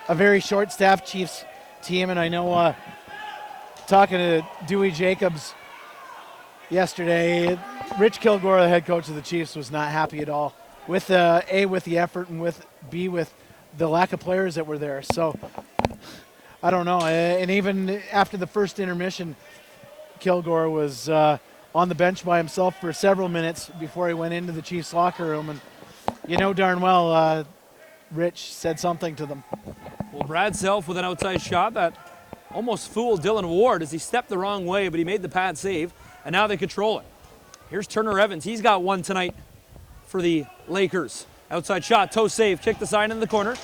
a very short-staffed Chiefs team. And I know talking to Dewey Jacobs yesterday, Rich Kilgore, the head coach of the Chiefs, was not happy at all with with the effort, and with the lack of players that were there. So I don't know. And even after the first intermission, Kilgore was on the bench by himself for several minutes before he went into the Chiefs locker room. And you know darn well Rich said something to them. Well, Brad Self with an outside shot that almost fooled Dylan Ward as he stepped the wrong way, but he made the pad save, and now they control it. Here's Turner Evans. He's got one tonight for the Lakers. Outside shot, toe save, kick the sign in the corner.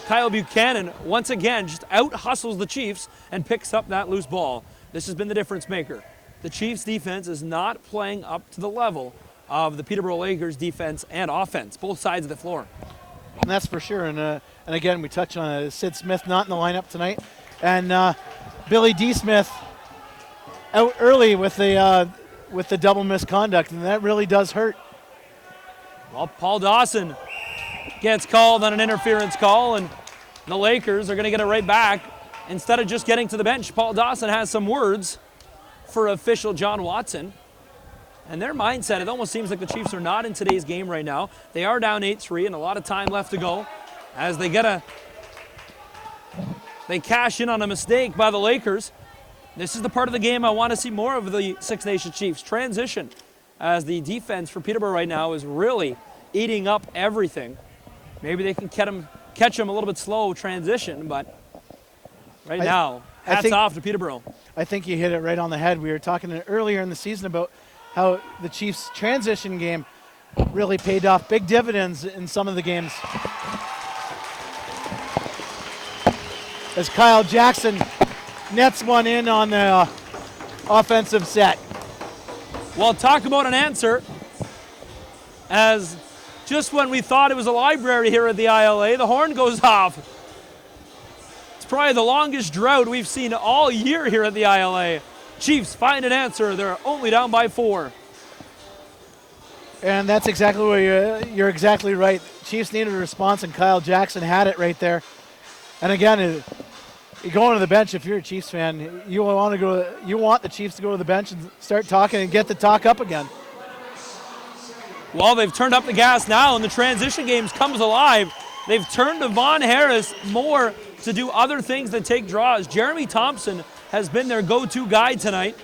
Kyle Buchanan, once again, just out-hustles the Chiefs and picks up that loose ball. This has been the difference maker. The Chiefs' defense is not playing up to the level of the Peterborough Lakers' defense and offense, both sides of the floor. And that's for sure. And again, we touch on Sid Smith not in the lineup tonight. And Billy D. Smith out early with the double misconduct, and that really does hurt. Well, Paul Dawson gets called on an interference call, and the Lakers are going to get it right back. Instead of just getting to the bench, Paul Dawson has some words for official John Watson. And their mindset, it almost seems like the Chiefs are not in today's game right now. They are down 8-3 and a lot of time left to go as they cash in on a mistake by the Lakers. This is the part of the game I want to see more of the Six Nations Chiefs. Transition, as the defense for Peterborough right now is really eating up everything. Maybe they can catch them a little bit slow transition, but now, hats off to Peterborough. I think you hit it right on the head. We were talking earlier in the season about how the Chiefs' transition game really paid off big dividends in some of the games. As Kyle Jackson nets one in on the offensive set. Well, talk about an answer. as just when we thought it was a library here at the ILA, the horn goes off. It's probably the longest drought we've seen all year here at the ILA. Chiefs find an answer. They're only down by 4. And that's exactly what you're exactly right. Chiefs needed a response, and Kyle Jackson had it right there. And again, you go into the bench if you're a Chiefs fan. You want the Chiefs to go to the bench and start talking and get the talk up again. Well, they've turned up the gas now, and the transition games comes alive. They've turned to Von Harris more to do other things than take draws. Jeremy Thompson has been their go-to guy tonight.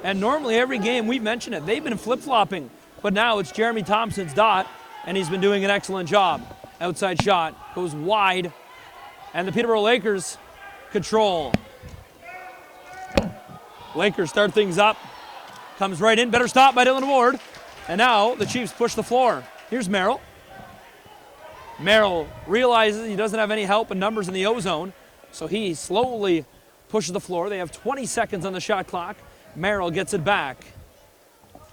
And normally every game, we mention it, they've been flip-flopping. But now it's Jeremy Thompson's dot, and he's been doing an excellent job. Outside shot goes wide, and the Peterborough Lakers control. Lakers start things up. Comes right in, better stop by Dylan Ward. And now the Chiefs push the floor. Here's Merrill. Merrill realizes he doesn't have any help and numbers in the O-zone, so he slowly pushes the floor. They have 20 seconds on the shot clock. Merrill gets it back.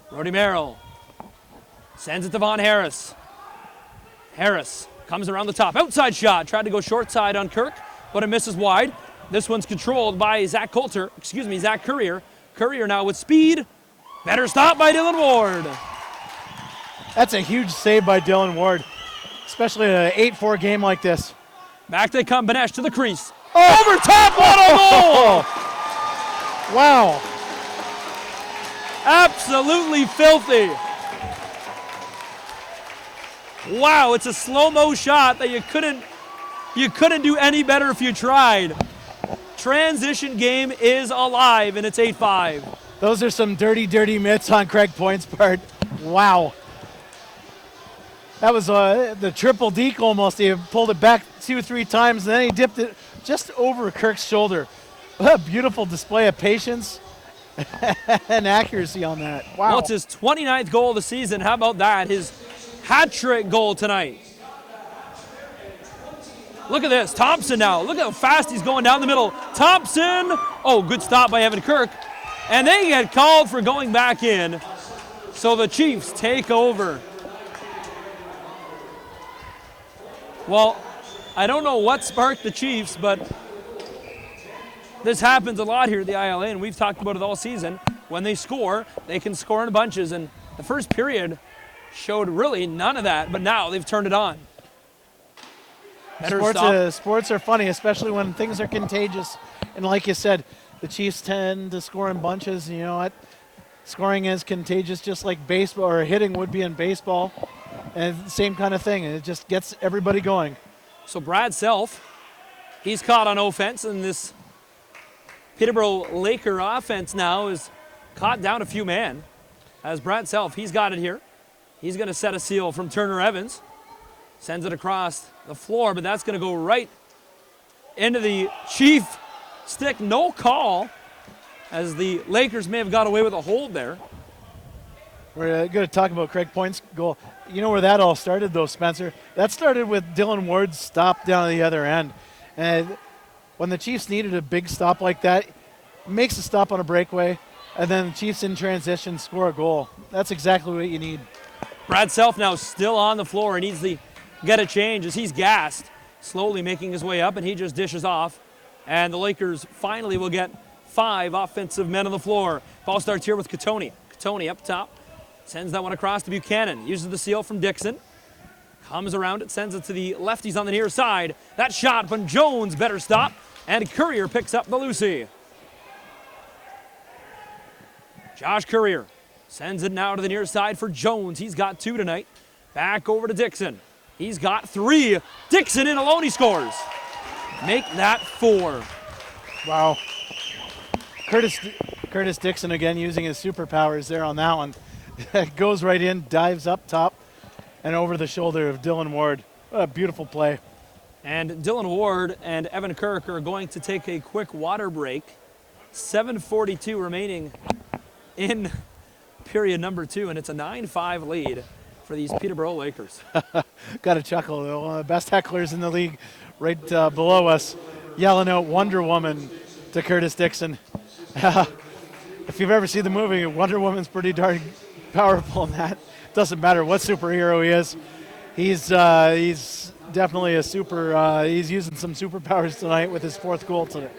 Brody Merrill sends it to Von Harris. Harris comes around the top. Outside shot. Tried to go short side on Kirk, but it misses wide. This one's controlled by Zach Currier. Currier now with speed. Better stop by Dylan Ward. That's a huge save by Dylan Ward, especially in an 8-4 game like this. Back they come. Benesh to the crease. Over top. What a goal! Wow. Absolutely filthy. Wow, it's a slow-mo shot that you couldn't do any better if you tried. Transition game is alive, and it's 8-5. Those are some dirty, dirty mitts on Craig Point's part. Wow. That was the triple deke almost. He pulled it back 2-3 times, and then he dipped it just over Kirk's shoulder. What a beautiful display of patience and accuracy on that. Wow. Well, it's his 29th goal of the season. How about that? His hat-trick goal tonight. Look at this. Thompson now. Look how fast he's going down the middle. Thompson. Oh, good stop by Evan Kirk. And they get called for going back in. So the Chiefs take over. Well, I don't know what sparked the Chiefs, but this happens a lot here at the ILA, and we've talked about it all season. When they score, they can score in bunches, and the first period showed really none of that, but now they've turned it on. Sports are funny, especially when things are contagious. And like you said, the Chiefs tend to score in bunches. You know what? Scoring is contagious, just like baseball or hitting would be in baseball. And same kind of thing. It just gets everybody going. So Brad Self, he's caught on offense, and this Peterborough Laker offense now is caught down a few men. As Brad Self, he's got it here. He's going to set a seal from Turner Evans. Sends it across the floor, but that's going to go right into the Chief stick. No call, as the Lakers may have got away with a hold there. We're going to talk about Craig Point's goal. You know where that all started, though, Spencer? That started with Dylan Ward's stop down the other end. And when the Chiefs needed a big stop like that, makes a stop on a breakaway, and then the Chiefs in transition score a goal. That's exactly what you need. Brad Self now still on the floor. He needs to get a change as he's gassed, slowly making his way up, and he just dishes off. And the Lakers finally will get 5 offensive men on the floor. Ball starts here with Catoni. Catoni up top. Sends that one across to Buchanan. Uses the seal from Dixon. Comes around it, sends it to the lefties on the near side. That shot from Jones, better stop. And Currier picks up the Lucy. Josh Currier sends it now to the near side for Jones. He's got 2 tonight. Back over to Dixon. He's got 3. Dixon in alone, he scores. Make that 4. Wow. Curtis Dixon again using his superpowers there on that one. Goes right in, dives up top, and over the shoulder of Dylan Ward. What a beautiful play. And Dylan Ward and Evan Kirk are going to take a quick water break. 7:42 remaining in period number 2, and it's a 9-5 lead for these Peterborough Lakers. Got a chuckle. One of the best hecklers in the league right below us, yelling out Wonder Woman to Curtis Dixon. If you've ever seen the movie, Wonder Woman's pretty darn powerful in that. doesn't matter what superhero he is. He's definitely a super. He's using some superpowers tonight with his 4th goal today.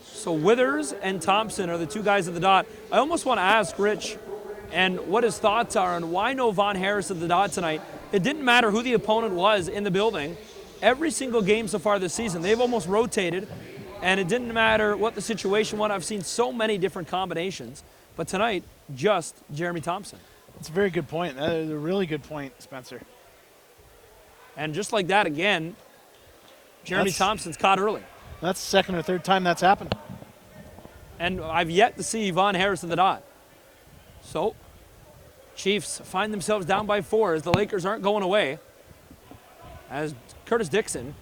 So Withers and Thompson are the 2 guys at the dot. I almost want to ask Rich and what his thoughts are on why no Von Harris at the dot tonight. It didn't matter who the opponent was in the building. Every single game so far this season, they've almost rotated, and it didn't matter what the situation was. I've seen so many different combinations, but tonight, just Jeremy Thompson. That's a very good point. That is a really good point, Spencer. And just like that again, Jeremy Thompson's caught early. That's the 2nd or 3rd time that's happened. And I've yet to see Von Harris at the dot. So, Chiefs find themselves down by 4 as the Lakers aren't going away. As Curtis Dixon,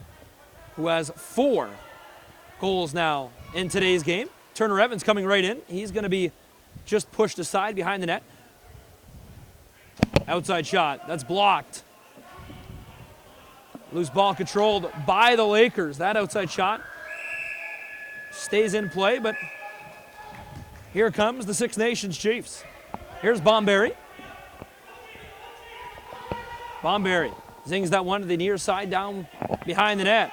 who has 4 goals now in today's game. Turner Evans coming right in. He's going to be just pushed aside behind the net. Outside shot. That's blocked. Loose ball controlled by the Lakers. That outside shot stays in play, but here comes the Six Nations Chiefs. Here's Bomberry. Bomberry zings that one to the near side down behind the net.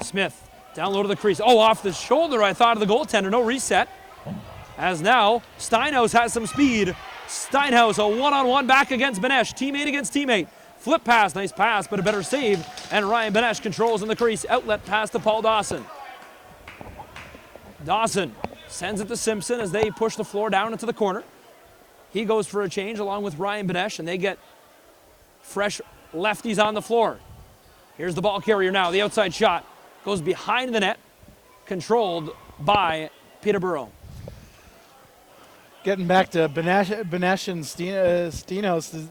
Smith down low to the crease. Oh, off the shoulder, I thought, of the goaltender. No reset. As now, Steinhaus has some speed. Steinhaus, a one-on-one back against Benesh. Teammate against teammate. Flip pass, nice pass, but a better save. And Ryan Benesh controls in the crease. Outlet pass to Paul Dawson. Dawson sends it to Simpson as they push the floor down into the corner. He goes for a change along with Ryan Benesh, and they get fresh lefties on the floor. Here's the ball carrier now. The outside shot goes behind the net, controlled by Peterborough. Getting back to Benesh and Steenhouse,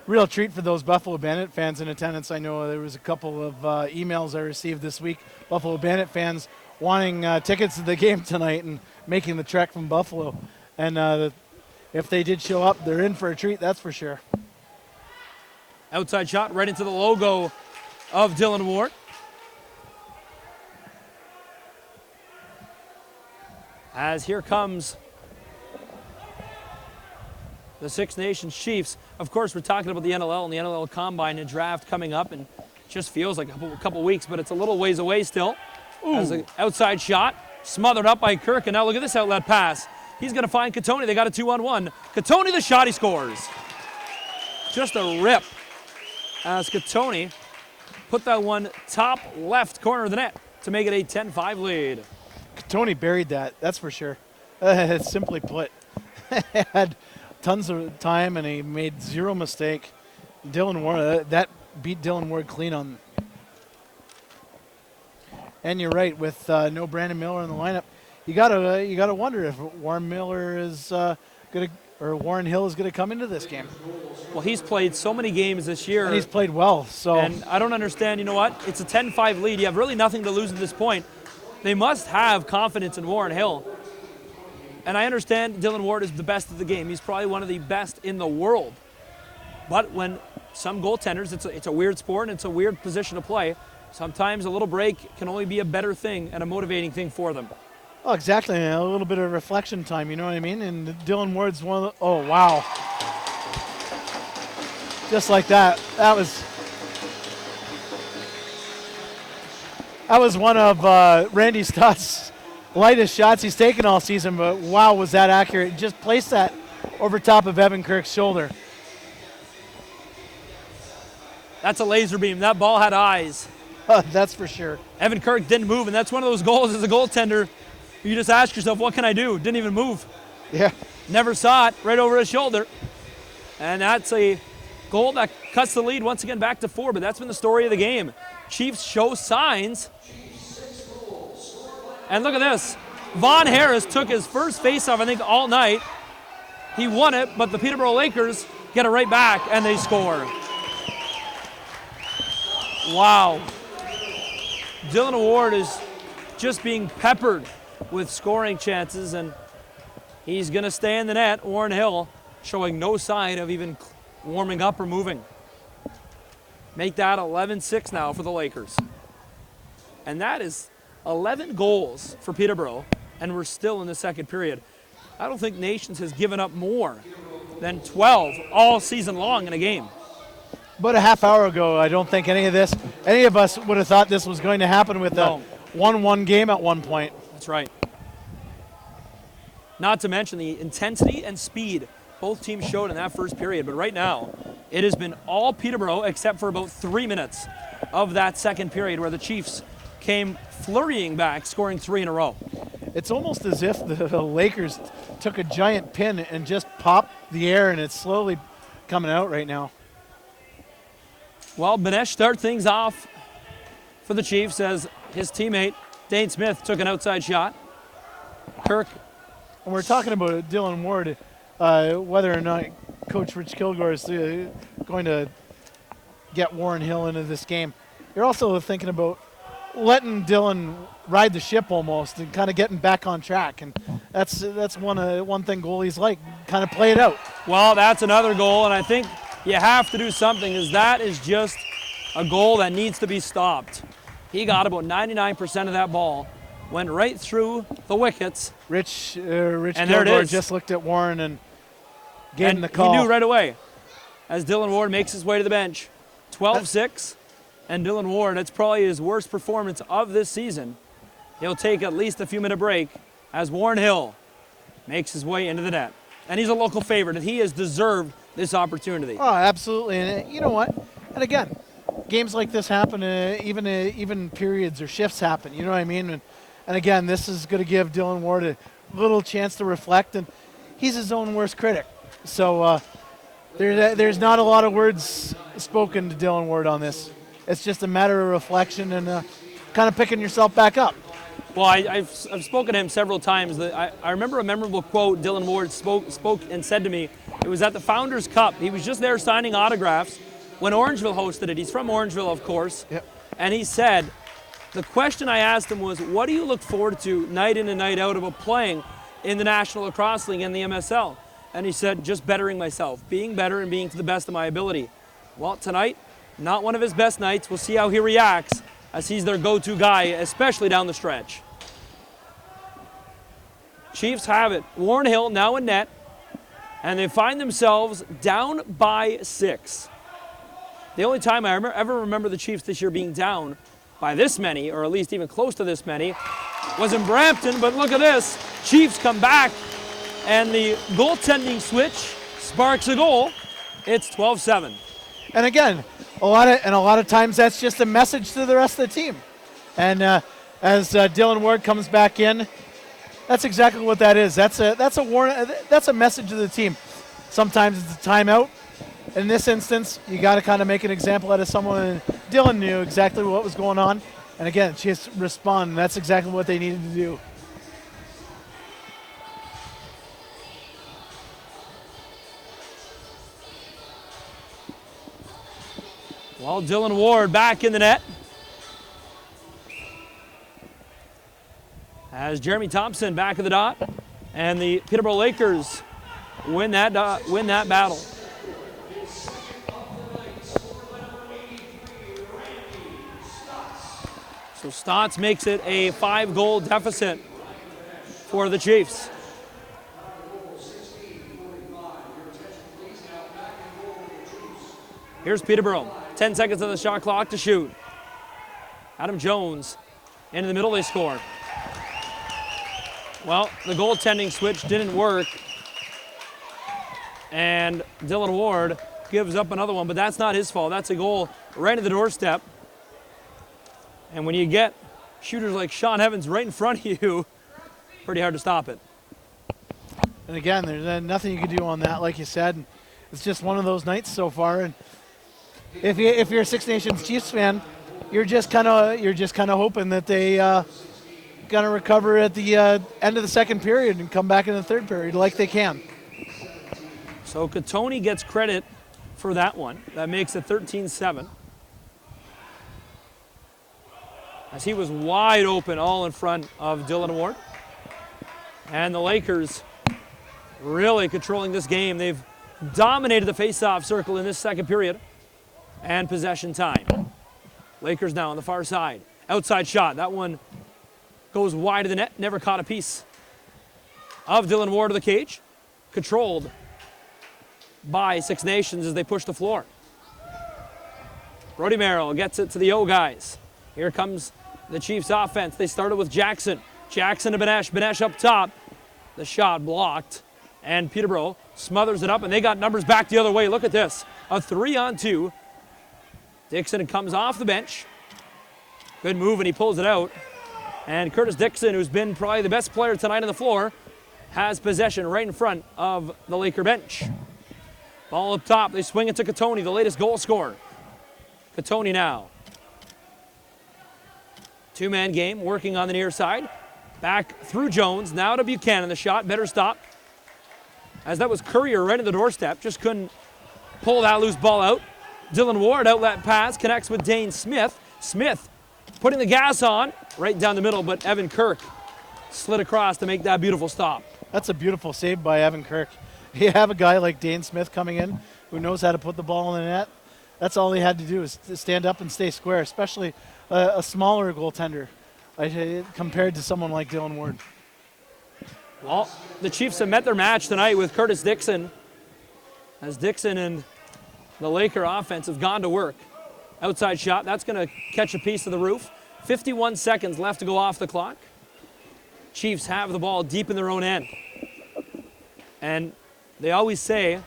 real treat for those Buffalo Bandit fans in attendance. I know there was a couple of emails I received this week. Buffalo Bandit fans wanting tickets to the game tonight and making the trek from Buffalo. And if they did show up, they're in for a treat, that's for sure. Outside shot right into the logo of Dylan Ward. As here comes the Six Nations Chiefs. Of course, we're talking about the NLL and the NLL Combine and draft coming up, and just feels like a couple weeks, but it's a little ways away still. As an outside shot, smothered up by Kirk, and now look at this outlet pass. He's going to find Katoni. They got a 2-on-1. Katoni, the shot, he scores. Just a rip as Katoni put that one top left corner of the net to make it a 10-5 lead. Tony buried that, that's for sure. Simply put. Had tons of time and he made zero mistake. Dylan Ward, that beat Dylan Ward clean on. And you're right, with no Brandon Miller in the lineup, you gotta wonder if Warren Miller is Warren Hill is gonna come into this game. Well, he's played so many games this year. And he's played well, so. And I don't understand, you know what? It's a 10-5 lead. You have really nothing to lose at this point. They must have confidence in Warren Hill. And I understand Dylan Ward is the best of the game. He's probably one of the best in the world. But when some goaltenders, it's a weird sport and it's a weird position to play. Sometimes a little break can only be a better thing and a motivating thing for them. Oh, exactly. A little bit of reflection time, you know what I mean? And Dylan Ward's one of the, oh, wow. Just like that. That was one of Randy Stott's lightest shots he's taken all season, but wow, was that accurate. Just placed that over top of Evan Kirk's shoulder. That's a laser beam. That ball had eyes. That's for sure. Evan Kirk didn't move, and that's one of those goals as a goaltender. You just ask yourself, what can I do? Didn't even move. Yeah. Never saw it, right over his shoulder. And that's a goal that cuts the lead once again back to 4, but that's been the story of the game. Chiefs show signs. And look at this. Von Harris took his first faceoff, I think, all night. He won it, but the Peterborough Lakers get it right back, and they score. Wow. Dylan Ward is just being peppered with scoring chances, and he's going to stay in the net. Warren Hill showing no sign of even warming up or moving. Make that 11-6 now for the Lakers. And that is 11 goals for Peterborough, and we're still in the second period. I don't think Nations has given up more than 12 all season long in a game. About a half hour ago, I don't think any of us would have thought this was going to happen with a 1-1 game at one point. That's right. Not to mention the intensity and speed both teams showed in that first period. But right now, it has been all Peterborough except for about 3 minutes of that second period where the Chiefs came flurrying back, scoring 3 in a row. It's almost as if the Lakers took a giant pin and just popped the air, and it's slowly coming out right now. Well, Benesh starts things off for the Chiefs as his teammate Dane Smith took an outside shot. Kirk. And we're talking about Dylan Ward, whether or not Coach Rich Kilgore is going to get Warren Hill into this game. You're also thinking about letting Dylan ride the ship almost and kind of getting back on track. And that's one thing goalies like, kind of play it out. Well, that's another goal, and I think you have to do something, as that is just a goal that needs to be stopped. He got about 99% of that ball, went right through the wickets. Rich and Kilgore just looked at Warren and gave him the call. He knew right away as Dylan Ward makes his way to the bench. 12-6, and Dylan Ward, it's probably his worst performance of this season. He'll take at least a few-minute break as Warren Hill makes his way into the net. And he's a local favorite, and he has deserved this opportunity. Oh, absolutely. And you know what? And again, games like this happen, even periods or shifts happen. You know what I mean? And again, this is going to give Dylan Ward a little chance to reflect, and he's his own worst critic. So there's not a lot of words spoken to Dylan Ward on this. It's just a matter of reflection and kind of picking yourself back up. Well, I've spoken to him several times. I remember a memorable quote Dylan Ward spoke and said to me. It was at the Founders Cup. He was just there signing autographs when Orangeville hosted it. He's from Orangeville, of course. Yep. And he said, the question I asked him was, what do you look forward to night in and night out about playing in the National Lacrosse League and the MSL? And he said, just bettering myself, being better and being to the best of my ability. Well, tonight, not one of his best nights. We'll see how he reacts as he's their go-to guy, especially down the stretch. Chiefs have it. Warren Hill now in net, and they find themselves down by 6. The only time I ever remember the Chiefs this year being down by this many, or at least even close to this many, was in Brampton, but look at this. Chiefs come back, and the goaltending switch sparks a goal. It's 12-7. And again, a lot of times that's just a message to the rest of the team. And as Dylan Ward comes back in, that's exactly what that is. That's a warning. That's a message to the team. Sometimes it's a timeout. In this instance, you got to kind of make an example out of someone. And Dylan knew exactly what was going on, and again, just respond. And that's exactly what they needed to do. Well, Dylan Ward back in the net. As Jeremy Thompson back of the dot, and the Peterborough Lakers win that battle. So Stotts makes it a 5-goal deficit for the Chiefs. Here's Peterborough. 10 seconds on the shot clock to shoot. Adam Jones into the middle, they score. Well, the goaltending switch didn't work. And Dylan Ward gives up another one, but that's not his fault. That's a goal right at the doorstep. And when you get shooters like Sean Evans right in front of you, pretty hard to stop it. And again, there's nothing you can do on that, like you said. It's just one of those nights so far. And if you're a Six Nations Chiefs fan, you're just kind of hoping that they gonna recover at the end of the second period and come back in the third period like they can. So Katoni gets credit for that one. That makes it 13-7. As he was wide open all in front of Dylan Ward. And the Lakers really controlling this game. They've dominated the face-off circle in this second period. And possession time. Lakers now on the far side. Outside shot. That one goes wide of the net. Never caught a piece of Dylan Ward to the cage. Controlled by Six Nations as they push the floor. Brody Merrill gets it to the O guys. Here comes the Chiefs offense. They started with Jackson. Jackson to Benesh. Benesh up top. The shot blocked. And Peterborough smothers it up, and they got numbers back the other way. Look at this. A 3-on-2. Dixon comes off the bench. Good move, and he pulls it out. And Curtis Dixon, who's been probably the best player tonight on the floor, has possession right in front of the Laker bench. Ball up top. They swing it to Katoni, the latest goal scorer. Katoni now. Two-man game, working on the near side. Back through Jones, now to Buchanan. The shot, better stop. As that was Courier right at the doorstep, just couldn't pull that loose ball out. Dylan Ward, outlet pass, connects with Dane Smith. Smith putting the gas on, right down the middle, but Evan Kirk slid across to make that beautiful stop. That's a beautiful save by Evan Kirk. You have a guy like Dane Smith coming in who knows how to put the ball in the net. That's all he had to do is to stand up and stay square, especially a smaller goaltender compared to someone like Dylan Ward. Well, the Chiefs have met their match tonight with Curtis Dixon, as Dixon and the Laker offense have gone to work. Outside shot, that's going to catch a piece of the roof. 51 seconds left to go off the clock. Chiefs have the ball deep in their own end. And they always say,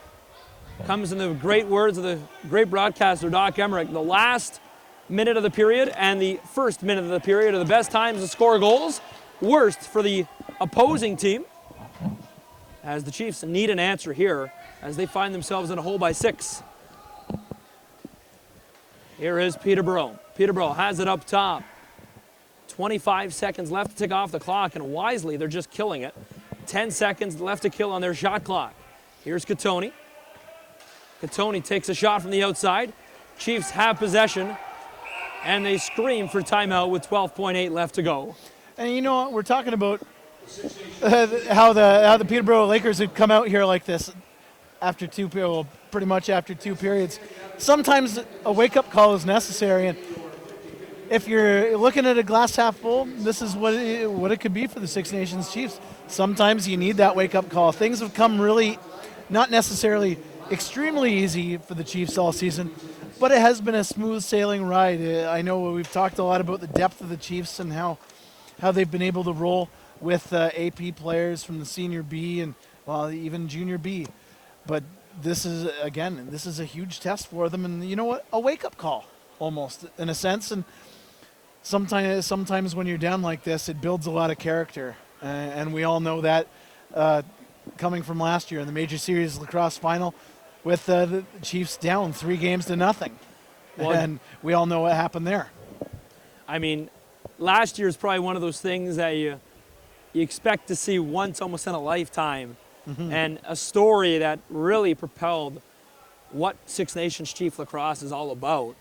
comes in the great words of the great broadcaster Doc Emmerich, the last minute of the period and the first minute of the period are the best times to score goals. Worst for the opposing team, as the Chiefs need an answer here as they find themselves in a hole by 6. Here is Peterborough. Peterborough has it up top. 25 seconds left to tick off the clock, and wisely, they're just killing it. 10 seconds left to kill on their shot clock. Here's Katoni. Katoni takes a shot from the outside. Chiefs have possession, and they scream for timeout with 12.8 left to go. And you know what? We're talking about how the Peterborough Lakers have come out here like this after pretty much after 2 periods. Sometimes a wake-up call is necessary, and if you're looking at a glass half full, this is what it could be for the Six Nations Chiefs. Sometimes you need that wake-up call. Things have come really, not necessarily extremely easy for the Chiefs all season, but it has been a smooth sailing ride. I know we've talked a lot about the depth of the Chiefs and how they've been able to roll with AP players from the Senior B and even Junior B. But this is a huge test for them, and you know what? A wake-up call, almost, in a sense. And sometimes when you're down like this, it builds a lot of character. And we all know that coming from last year in the Major Series Lacrosse final with the Chiefs down 3-0. Well, and we all know what happened there. I mean, last year is probably one of those things that you expect to see once almost in a lifetime. Mm-hmm. And a story that really propelled what Six Nations Chief Lacrosse is all about.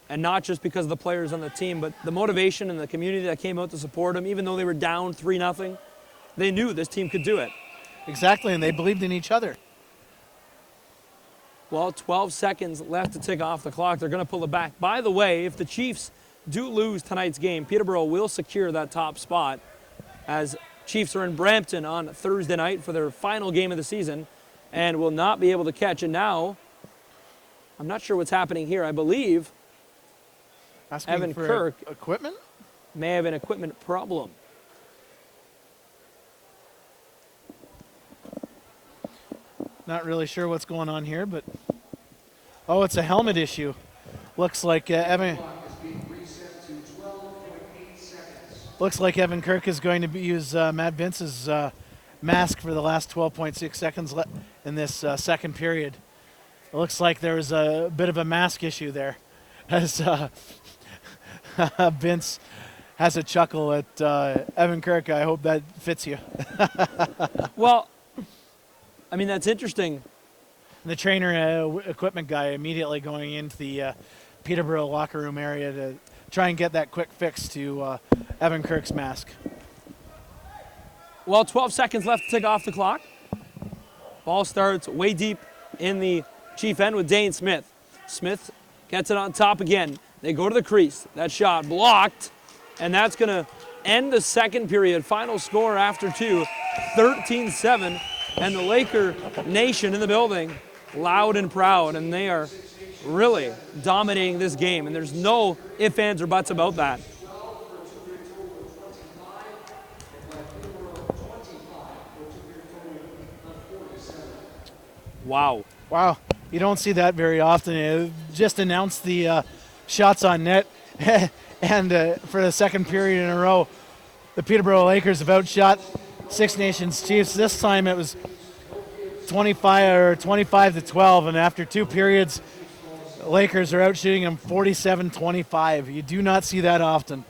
And not just because of the players on the team, but the motivation and the community that came out to support them, even though they were down 3-0. They knew this team could do it. Exactly, and they believed in each other. Well, 12 seconds left to tick off the clock. They're going to pull it back. By the way, if the Chiefs do lose tonight's game, Peterborough will secure that top spot, as Chiefs are in Brampton on Thursday night for their final game of the season and will not be able to catch. And now, I'm not sure what's happening here. I believe Evan Kirk equipment may have an equipment problem. Not really sure what's going on here, but it's a helmet issue. Looks like Evan Kirk is going to use Matt Vince's mask for the last 12.6 seconds in this second period. It looks like there was a bit of a mask issue there, as Vince has a chuckle at Evan Kirk. I hope that fits you. Well, I mean, that's interesting. The trainer, equipment guy, immediately going into the Peterborough locker room area to try and get that quick fix to Evan Kirk's mask. Well, 12 seconds left to tick off the clock. Ball starts way deep in the Chief end with Dane Smith. Smith gets it on top again. They go to the crease. That shot blocked. And that's going to end the second period. Final score after 2, 13-7. And the Laker Nation in the building, loud and proud, and they are really dominating this game. And there's no ifs, ands, or buts about that. Wow. Wow. You don't see that very often. It just announced the shots on net. And for the second period in a row, the Peterborough Lakers have outshot Six Nations Chiefs. This time it was 25 to 12, and after 2 periods, the Lakers are outshooting them 47-25. You do not see that often.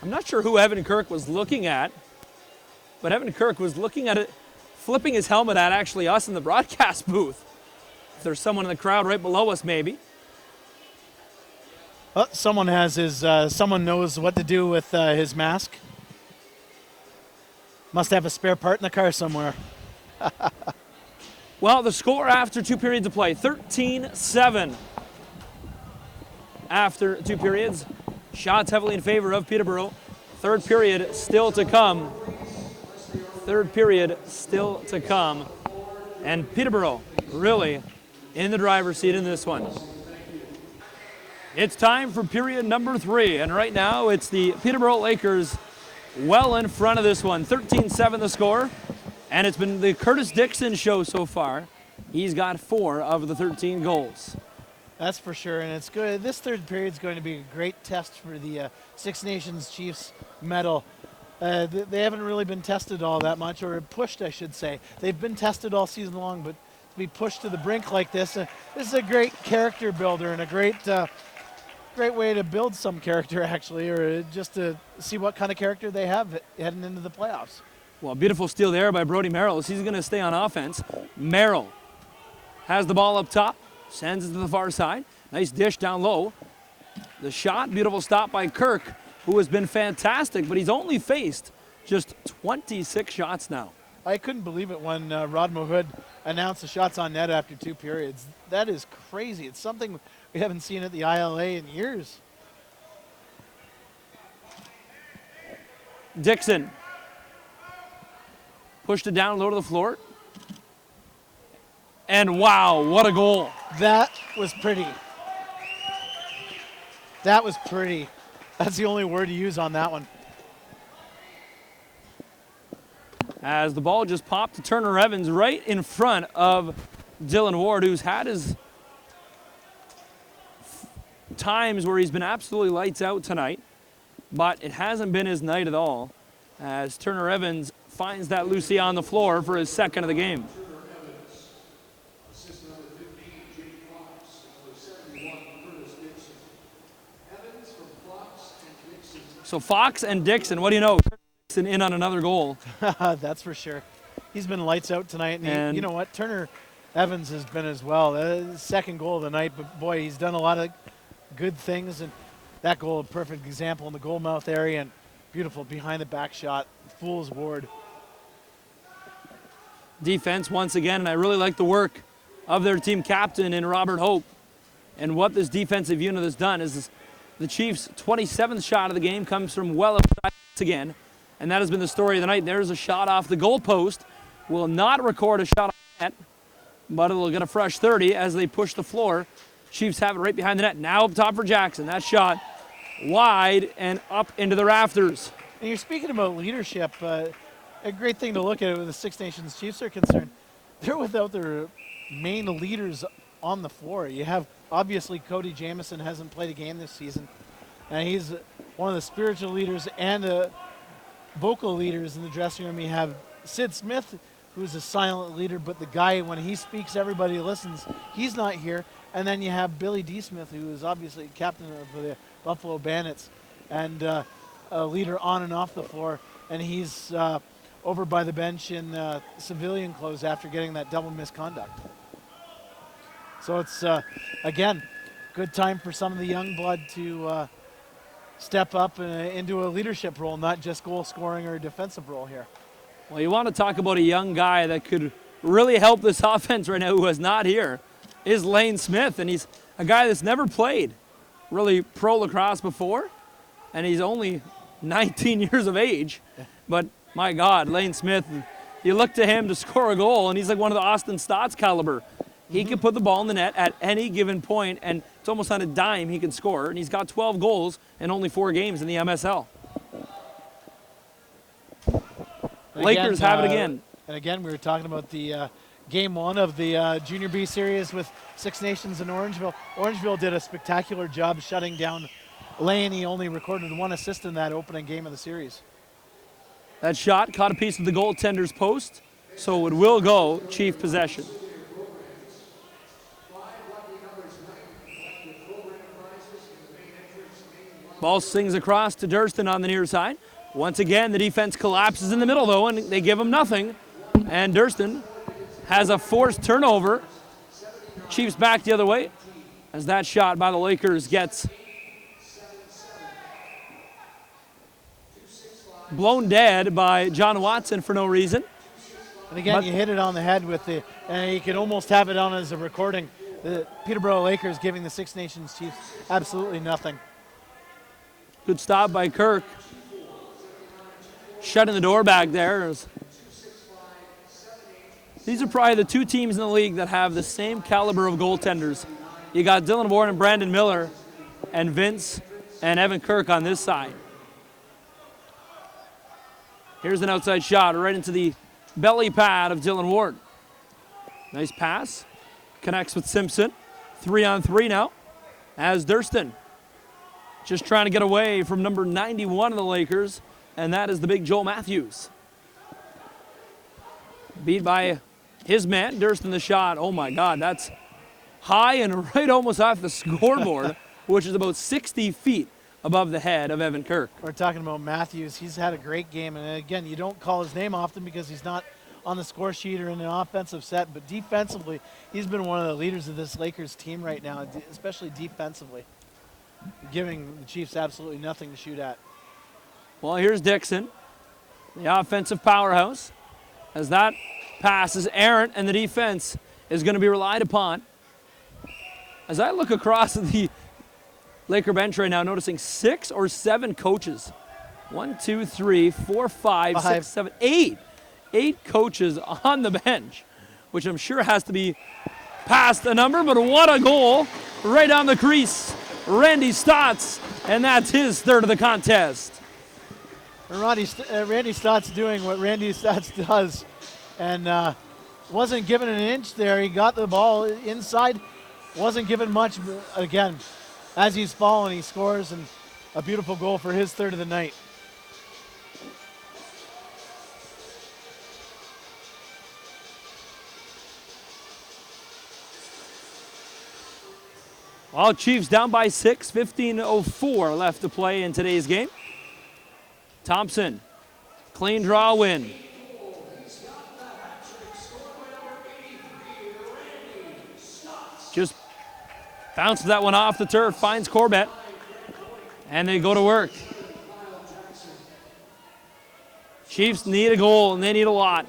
I'm not sure who Evan Kirk was looking at, but Evan Kirk was looking at it, flipping his helmet at actually us in the broadcast booth. If there's someone in the crowd right below us, maybe. Someone has his. Someone knows what to do with his mask. Must have a spare part in the car somewhere. Well, the score after 2 periods of play, 13-7. After 2 periods, shots heavily in favor of Peterborough. Third period still to come. Third period still to come. And Peterborough really in the driver's seat in this one. It's time for period number 3, and right now it's the Peterborough Lakers well in front of this one. 13-7 the score, and it's been the Curtis Dixon show so far. He's got 4 of the 13 goals. That's for sure, and it's good. This third period is going to be a great test for the Six Nations Chiefs medal. They haven't really been tested all that much, or pushed, I should say. They've been tested all season long, but to be pushed to the brink like this, this is a great character builder and a great way to build some character, actually, or just to see what kind of character they have heading into the playoffs. Well, beautiful steal there by Brody Merrill. He's going to stay on offense. Merrill has the ball up top, sends it to the far side. Nice dish down low. The shot, beautiful stop by Kirk, who has been fantastic, but he's only faced just 26 shots now. I couldn't believe it when Rod Mahood announced the shots on net after 2 periods. That is crazy. It's something we haven't seen at the ILA in years. Dixon pushed it down low to the floor. And wow, what a goal. That was pretty. That was pretty. That's the only word to use on that one. As the ball just popped to Turner Evans right in front of Dylan Ward, who's had his times where he's been absolutely lights out tonight, but it hasn't been his night at all, as Turner Evans finds that Lucy on the floor for his second of the game. So Fox and Dixon, what do you know? Dixon in on another goal. That's for sure. He's been lights out tonight, and you know what? Turner Evans has been as well. His second goal of the night, but boy, he's done a lot of good things, and that goal, a perfect example in the goal mouth area, and beautiful behind the back shot, fools Ward. Defense once again, and I really like the work of their team captain in Robert Hope. And what this defensive unit has done is the Chiefs' 27th shot of the game comes from well outside again, and that has been the story of the night. There's a shot off the goal post. Will not record a shot on net, but it'll get a fresh 30 as they push the floor. Chiefs have it right behind the net. Now up top for Jackson. That shot wide and up into the rafters. And you're speaking about leadership. A great thing to look at with the Six Nations Chiefs are concerned. They're without their main leaders on the floor. You have, obviously, Cody Jamieson hasn't played a game this season, and he's one of the spiritual leaders and vocal leaders in the dressing room. You have Sid Smith, who's a silent leader, but the guy, when he speaks, everybody listens. He's not here. And then you have Billy D. Smith, who is obviously captain of the Buffalo Bandits and a leader on and off the floor. And he's over by the bench in civilian clothes after getting that double misconduct. So it's, again, good time for some of the young blood to step up into a leadership role, not just goal scoring or a defensive role here. Well, you want to talk about a young guy that could really help this offense right now who is not here, is Lane Smith, and he's a guy that's never played really pro lacrosse before, and he's only 19 years of age. But my God, Lane Smith, you look to him to score a goal, and he's like one of the Austin Stotts caliber. He can put the ball in the net at any given point, and it's almost on a dime he can score. And he's got 12 goals in only 4 games in the MSL. Lakers have it again. And again, we were talking about the game 1 of the Junior B series with Six Nations in Orangeville. Orangeville did a spectacular job shutting down Lane. He only recorded 1 assist in that opening game of the series. That shot caught a piece of the goaltender's post, so it will go Chief possession. Ball swings across to Durston on the near side. Once again, the defense collapses in the middle, though, and they give him nothing. And Durston has a forced turnover. Chiefs back the other way as that shot by the Lakers gets blown dead by John Watson for no reason. And again, you hit it on the head with the, and you can almost have it on as a recording. The Peterborough Lakers giving the Six Nations Chiefs absolutely nothing. Good stop by Kirk. Shutting the door back there. These are probably the 2 teams in the league that have the same caliber of goaltenders. You got Dylan Ward and Brandon Miller, and Vince and Evan Kirk on this side. Here's an outside shot right into the belly pad of Dylan Ward. Nice pass. Connects with Simpson. 3-on-3 now as Durston just trying to get away from number 91 of the Lakers, and that is the big Joel Matthews. Beat by his man, Durston the shot. Oh my God, that's high and right almost off the scoreboard, which is about 60 feet above the head of Evan Kirk. We're talking about Matthews. He's had a great game, and again, you don't call his name often because he's not on the score sheet or in an offensive set, but defensively, he's been one of the leaders of this Lakers team right now, especially defensively, giving the Chiefs absolutely nothing to shoot at. Well, here's Dixon, the offensive powerhouse, as that pass is errant and the defense is going to be relied upon. As I look across the Laker bench right now, noticing 6 or 7 coaches. 1, 2, 3, 4, 5, 6, 7, 8. 8 coaches on the bench, which I'm sure has to be past the number, but what a goal right on the crease. Randy Stotts, and that's his 3rd of the contest. Randy Stotts doing what Randy Stotts does, and wasn't given an inch there. He got the ball inside, wasn't given much. Again, as he's fallen, he scores, and a beautiful goal for his 3rd of the night. Well, Chiefs down by 6, 15:04 left to play in today's game. Thompson, clean draw win. Just bounces that one off the turf, finds Corbett, and they go to work. Chiefs need a goal, and they need a lot.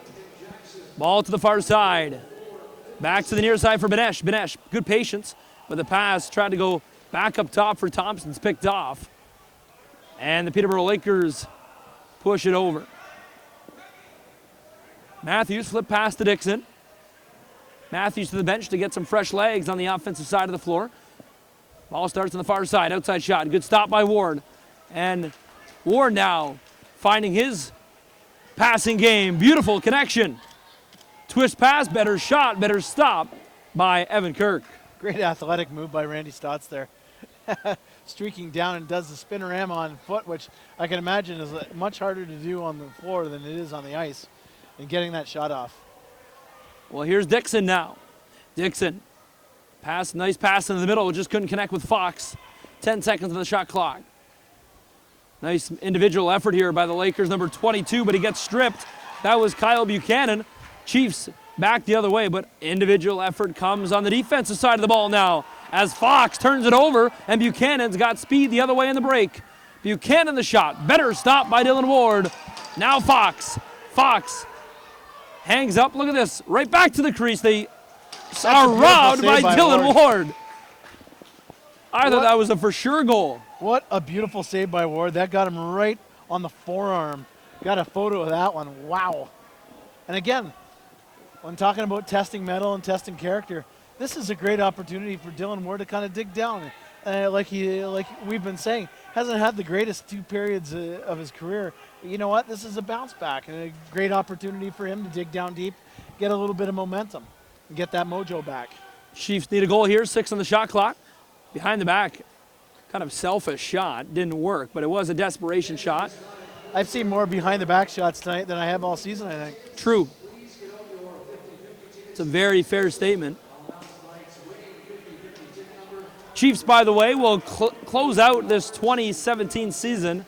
Ball to the far side. Back to the near side for Benesh. Benesh, good patience. But the pass tried to go back up top for Thompson's picked off. And the Peterborough Lakers push it over. Matthews flip pass to Dixon. Matthews to the bench to get some fresh legs on the offensive side of the floor. Ball starts on the far side, outside shot. Good stop by Ward. And Ward now finding his passing game. Beautiful connection. Twist pass, better shot, better stop by Evan Kirk. Great athletic move by Randy Stotts there. Streaking down and does the spinorama on foot, which I can imagine is much harder to do on the floor than it is on the ice, and getting that shot off. Well, here's Dixon now. Dixon, nice pass into the middle, just couldn't connect with Fox. 10 seconds on the shot clock. Nice individual effort here by the Lakers, number 22, but he gets stripped. That was Kyle Buchanan. Chiefs back the other way, but individual effort comes on the defensive side of the ball now as Fox turns it over, and Buchanan's got speed the other way in the break. Buchanan the shot. Better stop by Dylan Ward. Now Fox. Fox hangs up. Look at this. Right back to the crease. They are robbed by Dylan Ward. I thought that was a for sure goal. What a beautiful save by Ward. That got him right on the forearm. Got a photo of that one. Wow. And again, when talking about testing mettle and testing character, this is a great opportunity for Dylan Ward to kind of dig down. Like we've been saying, hasn't had the greatest 2 periods of his career. But you know what? This is a bounce back and a great opportunity for him to dig down deep, get a little bit of momentum, and get that mojo back. Chiefs need a goal here, 6 on the shot clock. Behind the back, kind of selfish shot. Didn't work, but it was a desperation shot. I've seen more behind the back shots tonight than I have all season, I think. True. It's a very fair statement. Chiefs, by the way, will close out this 2017 season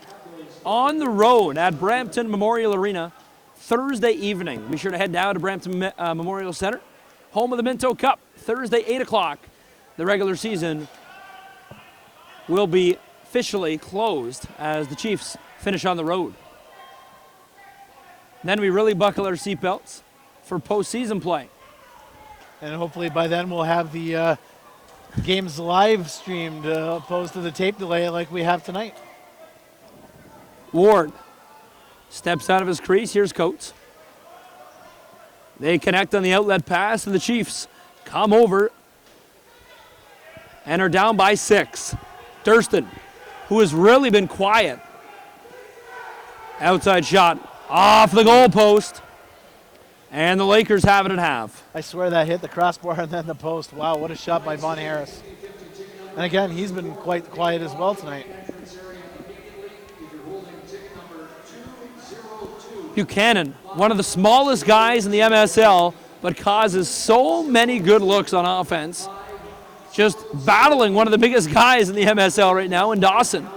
on the road at Brampton Memorial Arena Thursday evening. Be sure to head down to Brampton Memorial Center, home of the Minto Cup, Thursday, 8 o'clock. The regular season will be officially closed as the Chiefs finish on the road. Then we really buckle our seatbelts for postseason play. And hopefully by then we'll have the games live streamed opposed to the tape delay like we have tonight. Ward steps out of his crease. Here's Coates. They connect on the outlet pass, and the Chiefs come over and are down by 6. Durston, who has really been quiet. Outside shot off the goalpost. And the Lakers have it at half. I swear that hit the crossbar and then the post. Wow, what a shot by Von Harris. And again, he's been quite quiet as well tonight. Buchanan, one of the smallest guys in the MSL, but causes so many good looks on offense. Just battling one of the biggest guys in the MSL right now in Dawson.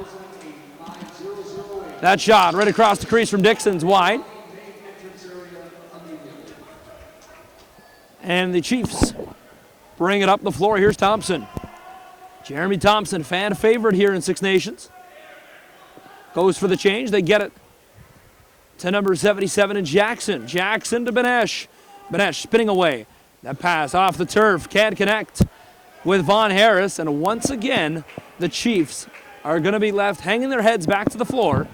That shot right across the crease from Dixon's wide. And the Chiefs bring it up the floor. Here's Thompson. Jeremy Thompson, fan favorite here in Six Nations. Goes for the change. They get it to number 77 in Jackson. Jackson to Benesh. Benesh spinning away. That pass off the turf. Can't connect with Von Harris. And once again, the Chiefs are going to be left hanging their heads back to the floor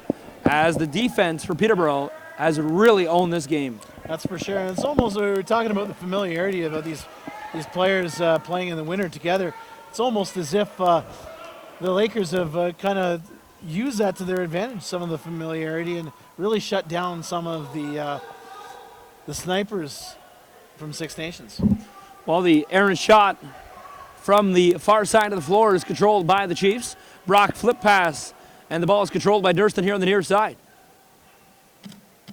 as the defense for Peterborough has really owned this game. That's for sure. And it's almost, we were talking about the familiarity of these players playing in the winter together. It's almost as if the Lakers have kind of used that to their advantage, some of the familiarity, and really shut down some of the snipers from Six Nations. Well, the errant shot from the far side of the floor is controlled by the Chiefs. Brock flip pass, and the ball is controlled by Durston here on the near side.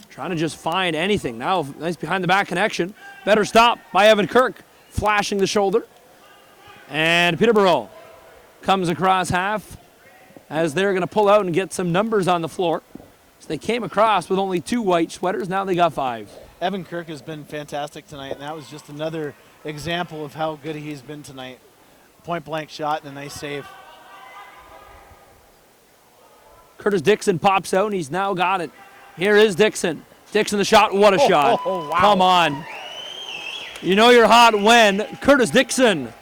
Trying to just find anything. Now, nice behind the back connection. Better stop by Evan Kirk, flashing the shoulder. And Peterborough comes across half as they're going to pull out and get some numbers on the floor. So they came across with only 2 white sweaters. Now they got 5. Evan Kirk has been fantastic tonight, and that was just another example of how good he's been tonight. Point blank shot and a nice save. Curtis Dixon pops out, and he's now got it. Here is Dixon. Dixon the shot. What a shot. Oh, wow. Come on. You know you're hot when Curtis Dixon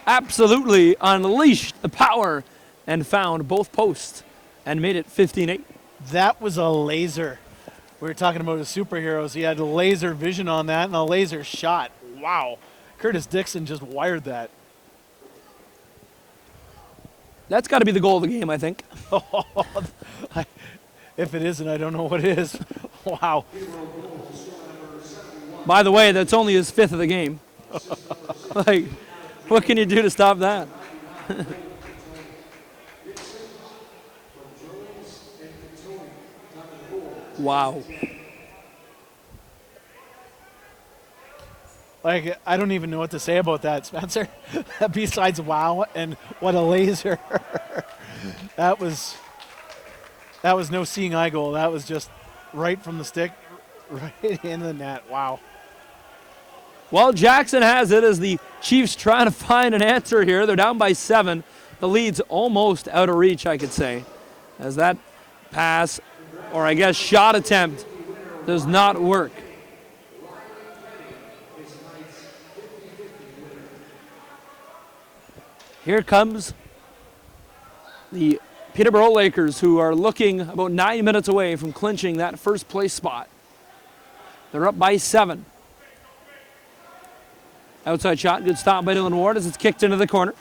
absolutely unleashed the power and found both posts and made it 15-8. That was a laser. We were talking about his superheroes. He had a laser vision on that and a laser shot. Wow. Curtis Dixon just wired that. That's got to be the goal of the game, I think. If it isn't, I don't know what it is. Wow. By the way, that's only his 5th of the game. Like, what can you do to stop that? Wow. Like, I don't even know what to say about that, Spencer. Besides wow and what a laser. That was no seeing eye goal. That was just right from the stick, right in the net. Wow. Well, Jackson has it as the Chiefs trying to find an answer here. They're down by 7. The lead's almost out of reach, I could say, as that pass, or I guess shot attempt, does not work. Here comes The Peterborough Lakers, who are looking about 9 minutes away from clinching that first place spot. They're up by 7. Outside shot, good stop by Dylan Ward as it's kicked into the corner.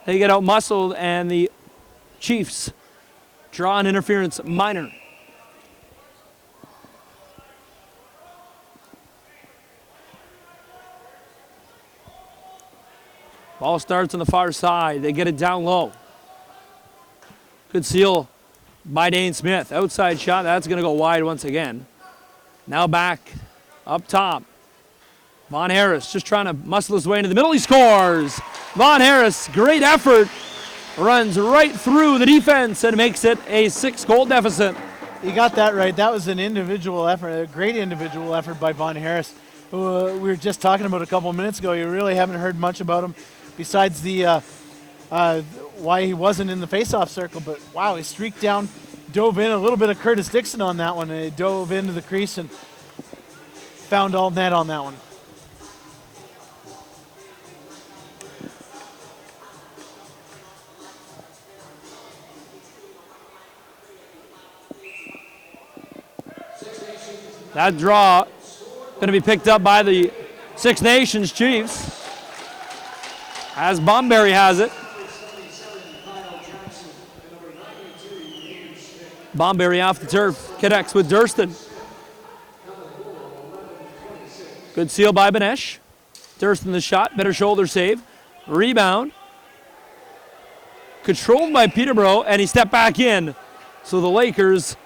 They get out muscled, and the Chiefs draw an interference minor. Ball starts on the far side. They get it down low. Good seal by Dane Smith. Outside shot, that's going to go wide once again. Now back up top. Von Harris just trying to muscle his way into the middle. He scores. Von Harris, great effort. Runs right through the defense and makes it a 6-goal deficit. You got that right. That was an individual effort, a great individual effort by Von Harris, who we were just talking about a couple of minutes ago. You really haven't heard much about him besides the why he wasn't in the faceoff circle. But wow, he streaked down, dove in, a little bit of Curtis Dixon on that one. He dove into the crease and found all net on that one. That draw going to be picked up by the Six Nations Chiefs as Bomberry has it. Bomberry off the turf, connects with Durston. Good seal by Benesh. Durston the shot, better shoulder save. Rebound. Controlled by Peterborough, and he stepped back in. So the Lakers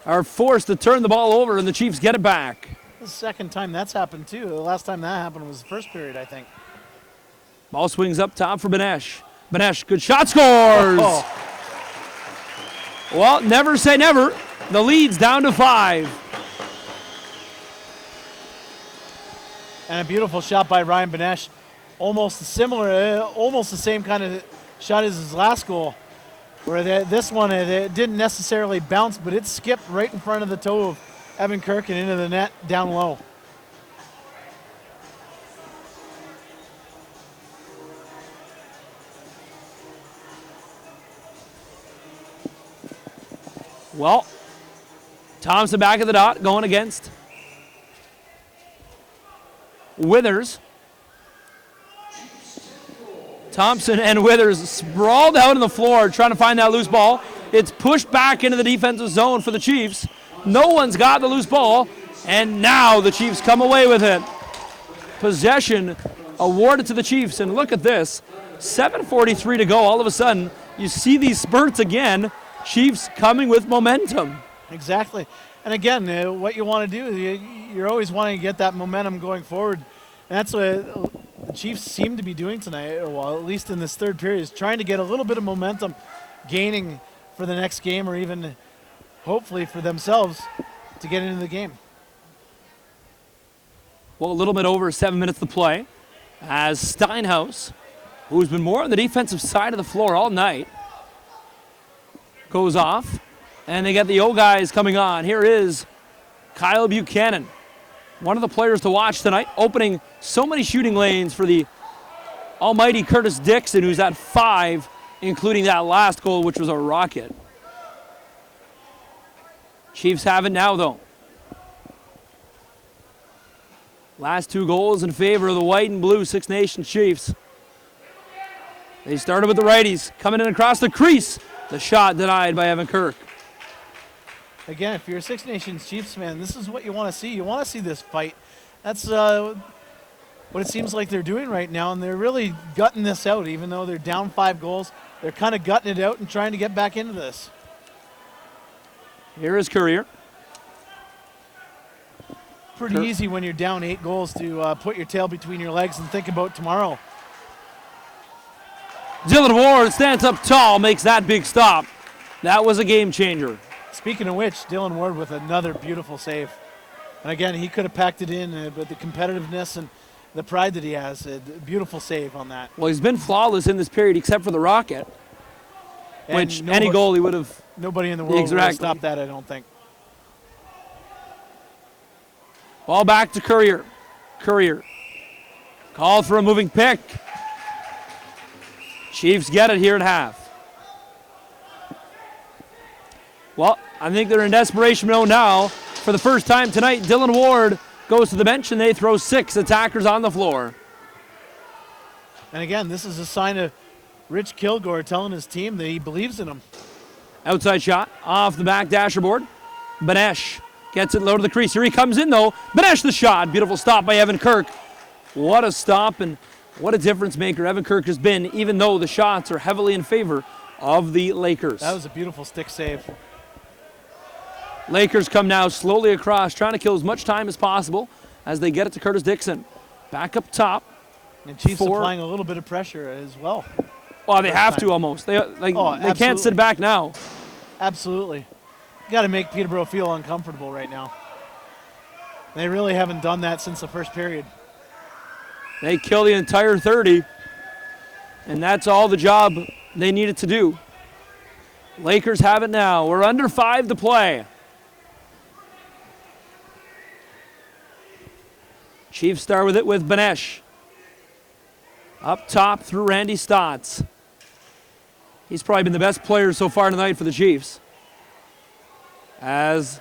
are forced to turn the ball over, and the Chiefs get it back. The second time that's happened, too. The last time that happened was the first period, I think. Ball swings up top for Benesh. Benesh, good shot, scores! Oh. Well, never say never. The lead's down to 5. And a beautiful shot by Ryan Benesh. Almost similar, almost the same kind of shot as his last goal. Where this one, it didn't necessarily bounce, but it skipped right in front of the toe of Evan Kirk and into the net down low. Well, Thompson back at the dot, going against Withers. Thompson and Withers sprawled out on the floor trying to find that loose ball. It's pushed back into the defensive zone for the Chiefs. No one's got the loose ball, and now the Chiefs come away with it. Possession awarded to the Chiefs, and look at this. 7:43 to go. All of a sudden, you see these spurts again. Chiefs coming with momentum. Exactly. And again, what you want to do, you're always wanting to get that momentum going forward. And that's what the Chiefs seem to be doing tonight, or well, at least in this third period, is trying to get a little bit of momentum gaining for the next game, or even hopefully for themselves to get into the game. Well, a little bit over 7 minutes to play as Steinhaus, who's been more on the defensive side of the floor all night, goes off, and they get the O guys coming on. Here is Kyle Buchanan, one of the players to watch tonight, opening so many shooting lanes for the almighty Curtis Dixon, who's at 5, including that last goal, which was a rocket. Chiefs have it now, though. Last 2 goals in favor of the white and blue Six Nations Chiefs. They started with the righties, coming in across the crease. The shot denied by Evan Kirk. Again, if you're a Six Nations Chiefs fan, this is what you want to see. You want to see this fight. That's what it seems like they're doing right now, and they're really gutting this out. Even though they're down 5 goals, they're kind of gutting it out and trying to get back into this. Here is Courier. Pretty easy when you're down 8 goals to put your tail between your legs and think about tomorrow. Dylan Ward stands up tall, makes that big stop. That was a game changer. Speaking of which, Dylan Ward with another beautiful save. And again, he could have packed it in, but the competitiveness and the pride that he has, a beautiful save on that. Well, he's been flawless in this period except for the rocket, And which any goalie would have. Nobody in the world would have stopped that, I don't think. Ball back to Courier. Courier called for a moving pick. Chiefs get it here at half. Well, I think they're in desperation mode now. For the first time tonight, Dylan Ward goes to the bench and they throw 6 attackers on the floor. And again, this is a sign of Rich Kilgore telling his team that he believes in them. Outside shot off the back dasher board. Banesh gets it low to the crease. Here he comes in though. Banesh the shot. Beautiful stop by Evan Kirk. What a stop and what a difference maker Evan Kirk has been, even though the shots are heavily in favor of the Lakers. That was a beautiful stick save. Lakers come now slowly across, trying to kill as much time as possible as they get it to Curtis Dixon. Back up top. And Chiefs applying a little bit of pressure as well. Well, they have to almost. They can't sit back now. Absolutely. You got to make Peterborough feel uncomfortable right now. They really haven't done that since the first period. They kill the entire 30, and that's all the job they needed to do. Lakers have it now. We're under 5 to play. Chiefs start with it with Banesh. Up top through Randy Stotts. He's probably been the best player so far tonight for the Chiefs. As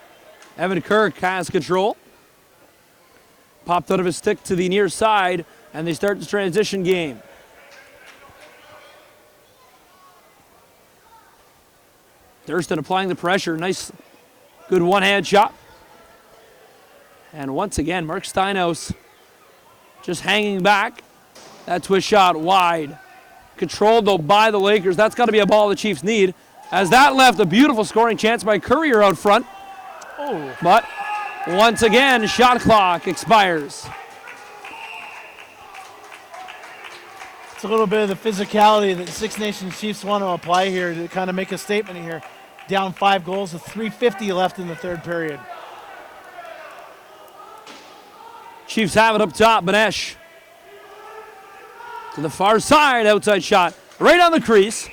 Evan Kirk has control. Popped out of his stick to the near side, and they start the transition game. Thurston applying the pressure. Nice, good one-hand shot. And once again, Mark Steinhaus just hanging back. That twist shot wide. Controlled, though, by the Lakers. That's got to be a ball the Chiefs need, as that left a beautiful scoring chance by Courier out front. Oh. But once again, shot clock expires. It's a little bit of the physicality that Six Nations Chiefs want to apply here to kind of make a statement here. Down 5 goals with 3:50 left in the third period. Chiefs have it up top. Banesh to the far side, outside shot, right on the crease.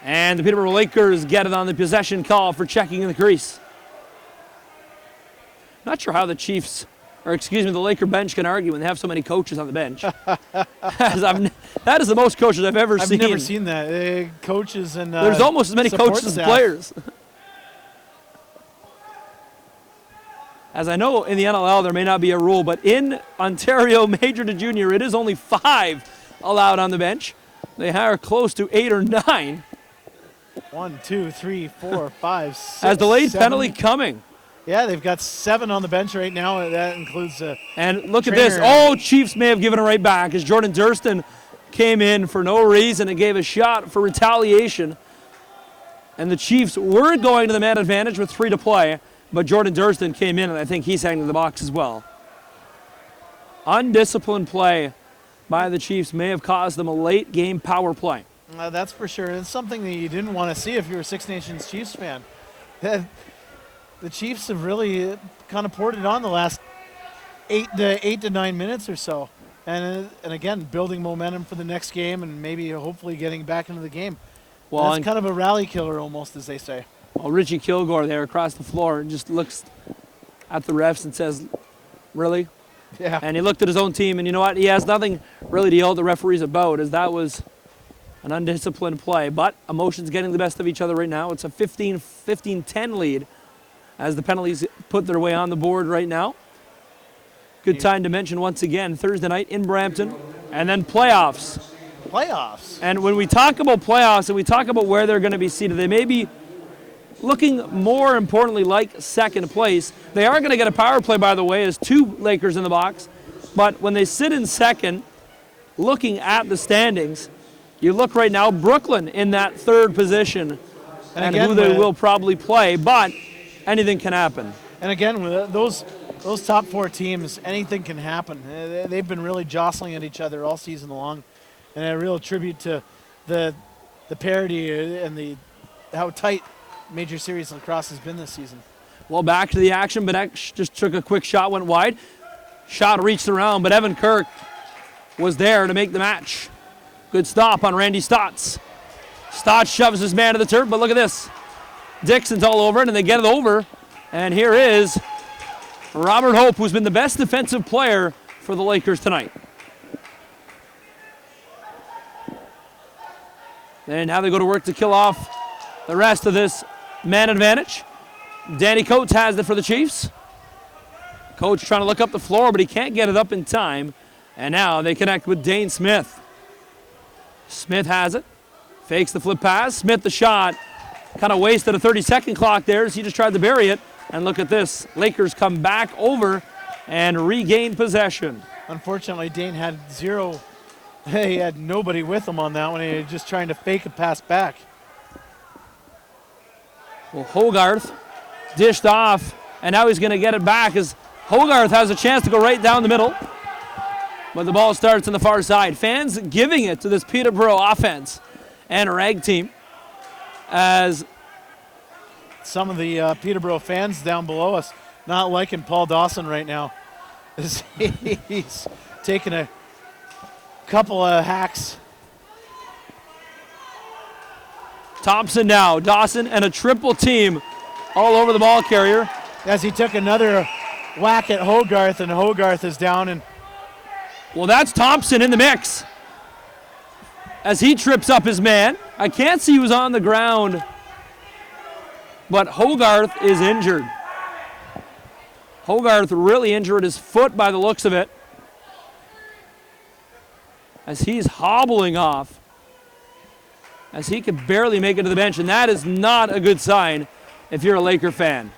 And the Peterborough Lakers get it on the possession call for checking in the crease. Not sure how the Chiefs, or excuse me, the Laker bench can argue when they have so many coaches on the bench. That is the most coaches I've ever seen. I've never seen that. Coaches and there's almost as many coaches as players. As I know in the NLL there may not be a rule, but in Ontario Major to Junior it is only 5 allowed on the bench. They are close to 8 or 9. 1, 2, 3, 4, 5, 6. As the late 7. penalty coming. Yeah, they've got 7 on the bench right now. That includes and look at this. Oh, Chiefs may have given it right back as Jordan Durston came in for no reason and gave a shot for retaliation. And the Chiefs were going to the man advantage with 3 to play, but Jordan Durston came in, and I think he's heading to the box as well. Undisciplined play by the Chiefs may have caused them a late game power play. That's for sure. It's something that you didn't want to see if you were a Six Nations Chiefs fan. The Chiefs have really kind of poured it on the last 8 to 9 minutes or so. And again, building momentum for the next game and maybe hopefully getting back into the game. Well, that's kind of a rally killer almost, as they say. Well, Richie Kilgore there across the floor and just looks at the refs and says, really? Yeah. And he looked at his own team, and you know what? He has nothing really to yell at the referees about, as that was an undisciplined play. But emotions getting the best of each other right now. It's a 15-10 lead as the penalties put their way on the board right now. Good time to mention once again, Thursday night in Brampton, and then playoffs. Playoffs. And when we talk about playoffs and we talk about where they're going to be seated, they may be looking more importantly like second place. They are going to get a power play, by the way, as 2 Lakers in the box. But when they sit in second, looking at the standings, you look right now, Brooklyn in that 3rd position, and again, who they will probably play, but anything can happen. And again, with those top 4 teams, anything can happen. They've been really jostling at each other all season long, and a real tribute to the parity and how tight Major Series Lacrosse has been this season. Well, back to the action. Banek just took a quick shot, went wide. Shot reached around, but Evan Kirk was there to make the match. Good stop on Randy Stotts. Stotts shoves his man to the turf, but look at this. Dixon's all over it, and they get it over. And here is Robert Hope, who's been the best defensive player for the Lakers tonight. And now they go to work to kill off the rest of this man advantage. Danny Coates has it for the Chiefs. Coach trying to look up the floor, but he can't get it up in time. And now they connect with Dane Smith. Smith has it. Fakes the flip pass. Smith the shot. Kind of wasted a 30-second clock there as he just tried to bury it. And look at this. Lakers come back over and regain possession. Unfortunately, Dane had zero. He had nobody with him on that one. He was just trying to fake a pass back. Well, Hogarth dished off, and now he's going to get it back as Hogarth has a chance to go right down the middle. But the ball starts on the far side. Fans giving it to this Peterborough offense and rag team as some of the Peterborough fans down below us not liking Paul Dawson right now. He's taking a couple of hacks. Thompson now, Dawson, and a triple team all over the ball carrier. As he took another whack at Hogarth, and Hogarth is down. And well, that's Thompson in the mix as he trips up his man. I can't see who's on the ground, but Hogarth is injured. Hogarth really injured his foot by the looks of it as he's hobbling off, as he could barely make it to the bench, and that is not a good sign if you're a Laker fan.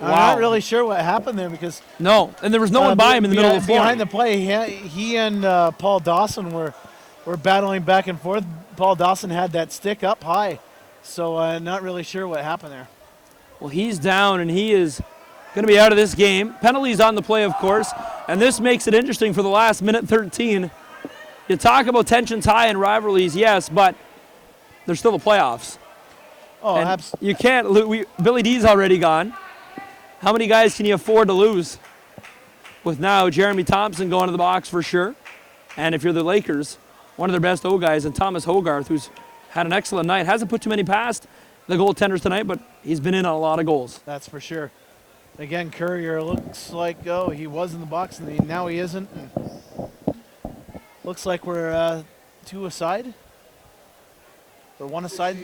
I'm not really sure what happened there because no, and there was no one by him in the middle of the floor. Behind the play, he and Paul Dawson were battling back and forth. Paul Dawson had that stick up high, so not really sure what happened there. Well, he's down, and he is going to be out of this game. Penalties on the play, of course, and this makes it interesting for the last minute 13. You talk about tensions high in rivalries, yes, but there's still the playoffs. Oh, absolutely. You can't Billy D's already gone. How many guys can you afford to lose? With now Jeremy Thompson going to the box for sure. And if you're the Lakers, one of their best O guys, and Thomas Hogarth, who's had an excellent night. Hasn't put too many past the goaltenders tonight, but he's been in on a lot of goals. That's for sure. Again, Courier looks like, he was in the box, and now he isn't. And looks like we're two aside. Or one aside.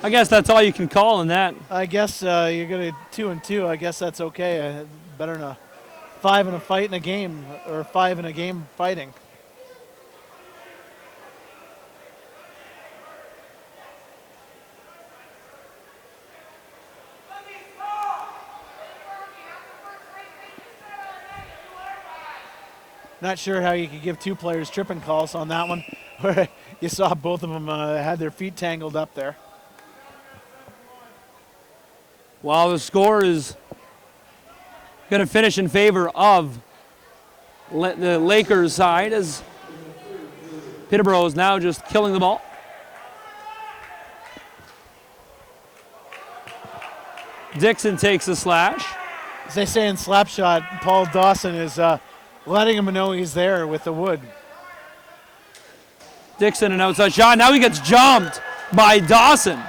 I guess that's all you can call in that. I guess you're going to 2 and 2. I guess that's okay. Better than a 5 in a fight in a game, or 5 in a game fighting. Not sure how you could give two players tripping calls on that one, where you saw both of them had their feet tangled up there. Well, the score is going to finish in favor of the Lakers side as Peterborough is now just killing the ball. Dixon takes a slash. As they say in Slapshot, Paul Dawson is letting him know he's there with the wood. Dixon, an outside shot. Now he gets jumped by Dawson.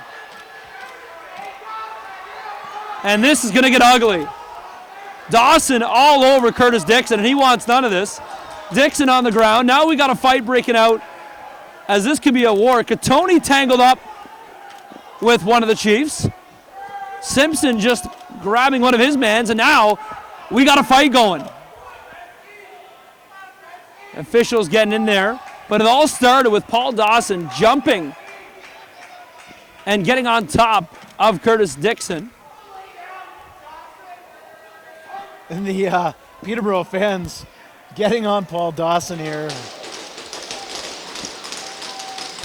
And this is going to get ugly. Dawson all over Curtis Dixon, and he wants none of this. Dixon on the ground. Now we got a fight breaking out, as this could be a war. Katoni tangled up with one of the Chiefs. Simpson just grabbing one of his mans, and now we got a fight going. Officials getting in there, but it all started with Paul Dawson jumping and getting on top of Curtis Dixon. And the Peterborough fans getting on Paul Dawson here.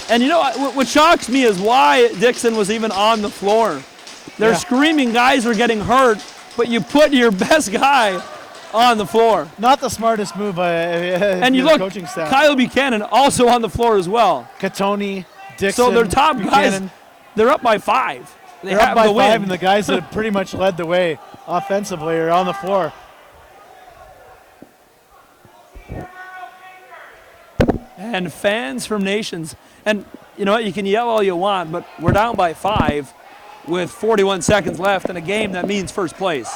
And you know what shocks me is why Dixon was even on the floor. They're screaming guys are getting hurt, but you put your best guy on the floor. Not the smartest move by and you the look, coaching staff. Kyle Buchanan also on the floor as well. Katoni, Dixon, so their top Buchanan. guys, they're up by 5. They're up by 5, and the guys that pretty much led the way offensively are on the floor. And fans from nations. And you know what, you can yell all you want, but we're down by 5. with 41 seconds left in a game that means first place.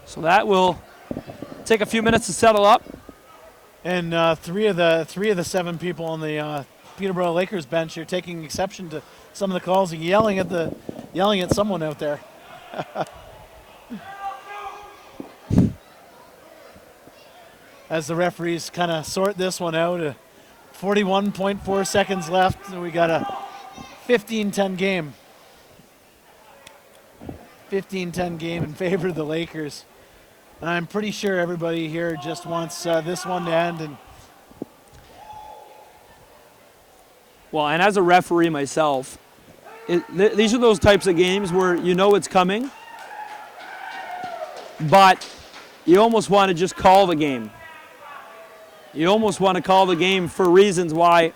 So that will take a few minutes to settle up. And three of the 7 people on the Peterborough Lakers bench are taking exception to some of the calls and yelling at someone out there. As the referees kind of sort this one out, 41.4 seconds left, and we got a 15-10 game. 15-10 game in favor of the Lakers. And I'm pretty sure everybody here just wants this one to end. And well, and as a referee myself, these are those types of games where you know it's coming, but you almost want to just call the game. You almost want to call the game for reasons why,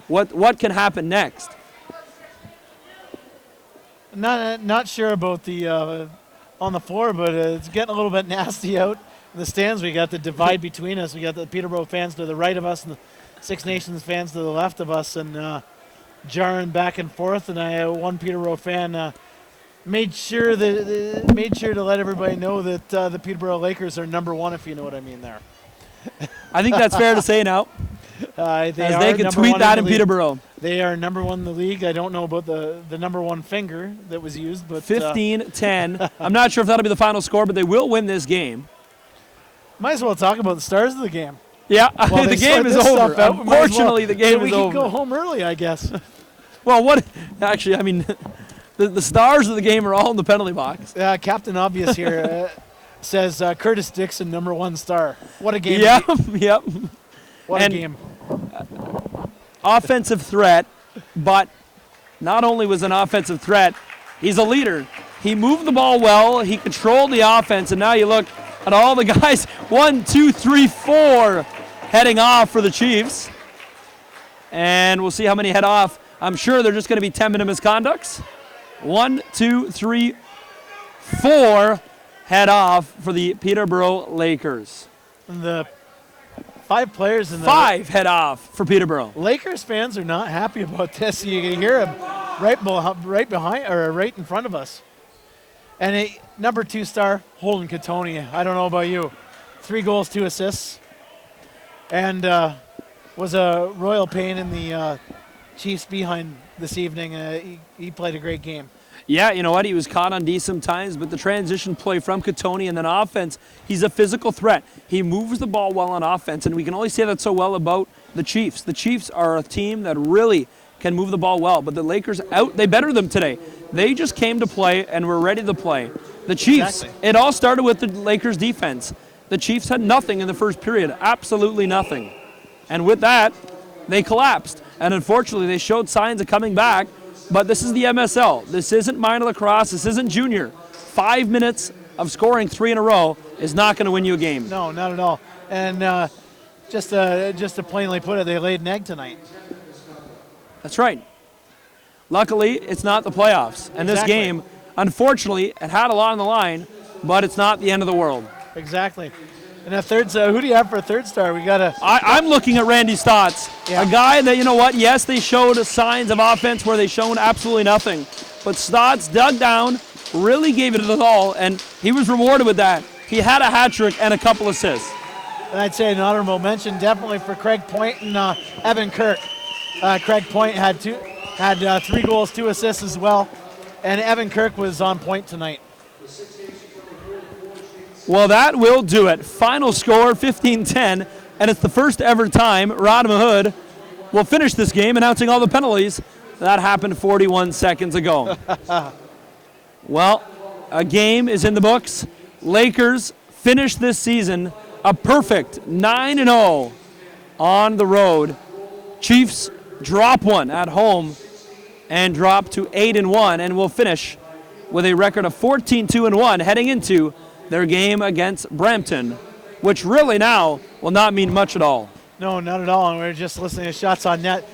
what can happen next. Not sure about the on the floor, but it's getting a little bit nasty out in the stands. We got the divide between us. We got the Peterborough fans to the right of us and the Six Nations fans to the left of us, and jarring back and forth. And one Peterborough fan made sure to let everybody know that the Peterborough Lakers are number 1, if you know what I mean there. I think that's fair to say now. As they can tweet that in Peterborough. They are number 1 in the league. I don't know about the number 1 finger that was used, but 15-10. I'm not sure if that'll be the final score, but they will win this game. Might as well talk about the stars of the game. Yeah, the game is over. Unfortunately, the game is over. We can go home early, I guess. Well, what? Actually, I mean, the stars of the game are all in the penalty box. Captain Obvious here says Curtis Dixon, number 1 star. What a game! Yep. What a game! Offensive threat, but not only was an offensive threat, he's a leader. He moved the ball well. He controlled the offense, and now you look at all the guys. 1, 2, 3, 4 heading off for the Chiefs, and we'll see how many head off. I'm sure they're just going to be 10-minute misconducts. 1, 2, 3, 4 head off for the Peterborough Lakers. And the 5 players in the 5 head off for Peterborough. Lakers fans are not happy about this. You can hear them right behind or right in front of us. And number 2 star, Holden Katoni. I don't know about you. 3 goals, 2 assists. And was a royal pain in the Chiefs behind this evening. He played a great game. Yeah, you know what? He was caught on D sometimes, but the transition play from Katoni and then offense, he's a physical threat. He moves the ball well on offense, and we can only say that so well about the Chiefs. The Chiefs are a team that really can move the ball well, but the Lakers they bettered them today. They just came to play and were ready to play. The Chiefs, Exactly. It all started with the Lakers defense. The Chiefs had nothing in the first period, absolutely nothing. And with that, they collapsed. And unfortunately, they showed signs of coming back. But this is the MSL. This isn't minor lacrosse. This isn't junior. 5 minutes of scoring 3 in a row is not going to win you a game. No, not at all. And just to plainly put it, they laid an egg tonight. That's right. Luckily, it's not the playoffs. And this Exactly. game, unfortunately, it had a lot on the line, but it's not the end of the world. Exactly. And a third star, who do you have for a third star? I'm looking at Randy Stotts, Yeah. a guy that, you know what, yes, they showed signs of offense where they showed absolutely nothing. But Stotts dug down, really gave it his all, and he was rewarded with that. He had a hat trick and a couple assists. And I'd say an honorable mention definitely for Craig Point and Evan Kirk. Craig Point had 3 goals, 2 assists as well. And Evan Kirk was on point tonight. Well, that will do it. Final score, 15-10, and it's the first ever time Rod Mahood will finish this game, announcing all the penalties. That happened 41 seconds ago. Well, a game is in the books. Lakers finish this season a perfect 9-0 on the road. Chiefs drop 1 at home and drop to 8-1, and will finish with a record of 14-2-1 heading into their game against Brampton, which really now will not mean much at all. No, not at all. And we're just listening to shots on net.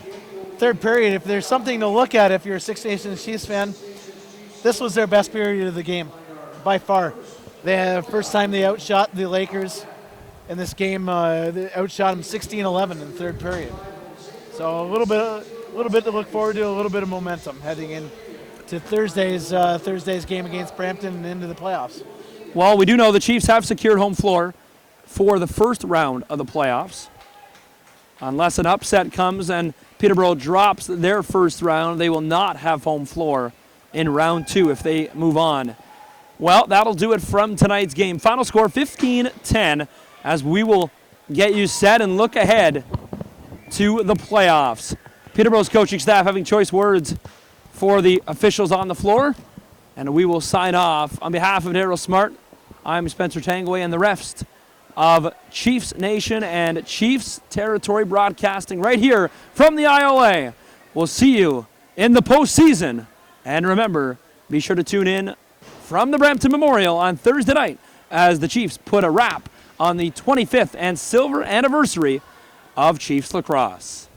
Third period, if there's something to look at if you're a Six Nations Chiefs fan, this was their best period of the game, by far. The first time they outshot the Lakers, in this game. They outshot them 16-11 in the third period. So a little bit to look forward to, a little bit of momentum heading into Thursday's game against Brampton and into the playoffs. Well, we do know the Chiefs have secured home floor for the first round of the playoffs. Unless an upset comes and Peterborough drops their first round, they will not have home floor in round 2 if they move on. Well, that'll do it from tonight's game. Final score 15-10 as we will get you set and look ahead to the playoffs. Peterborough's coaching staff having choice words for the officials on the floor, and we will sign off. On behalf of Daryl Smart, I'm Spencer Tangway, and the rest of Chiefs Nation and Chiefs Territory Broadcasting right here from the IOA. We'll see you in the postseason. And remember, be sure to tune in from the Brampton Memorial on Thursday night as the Chiefs put a wrap on the 25th and silver anniversary of Chiefs Lacrosse.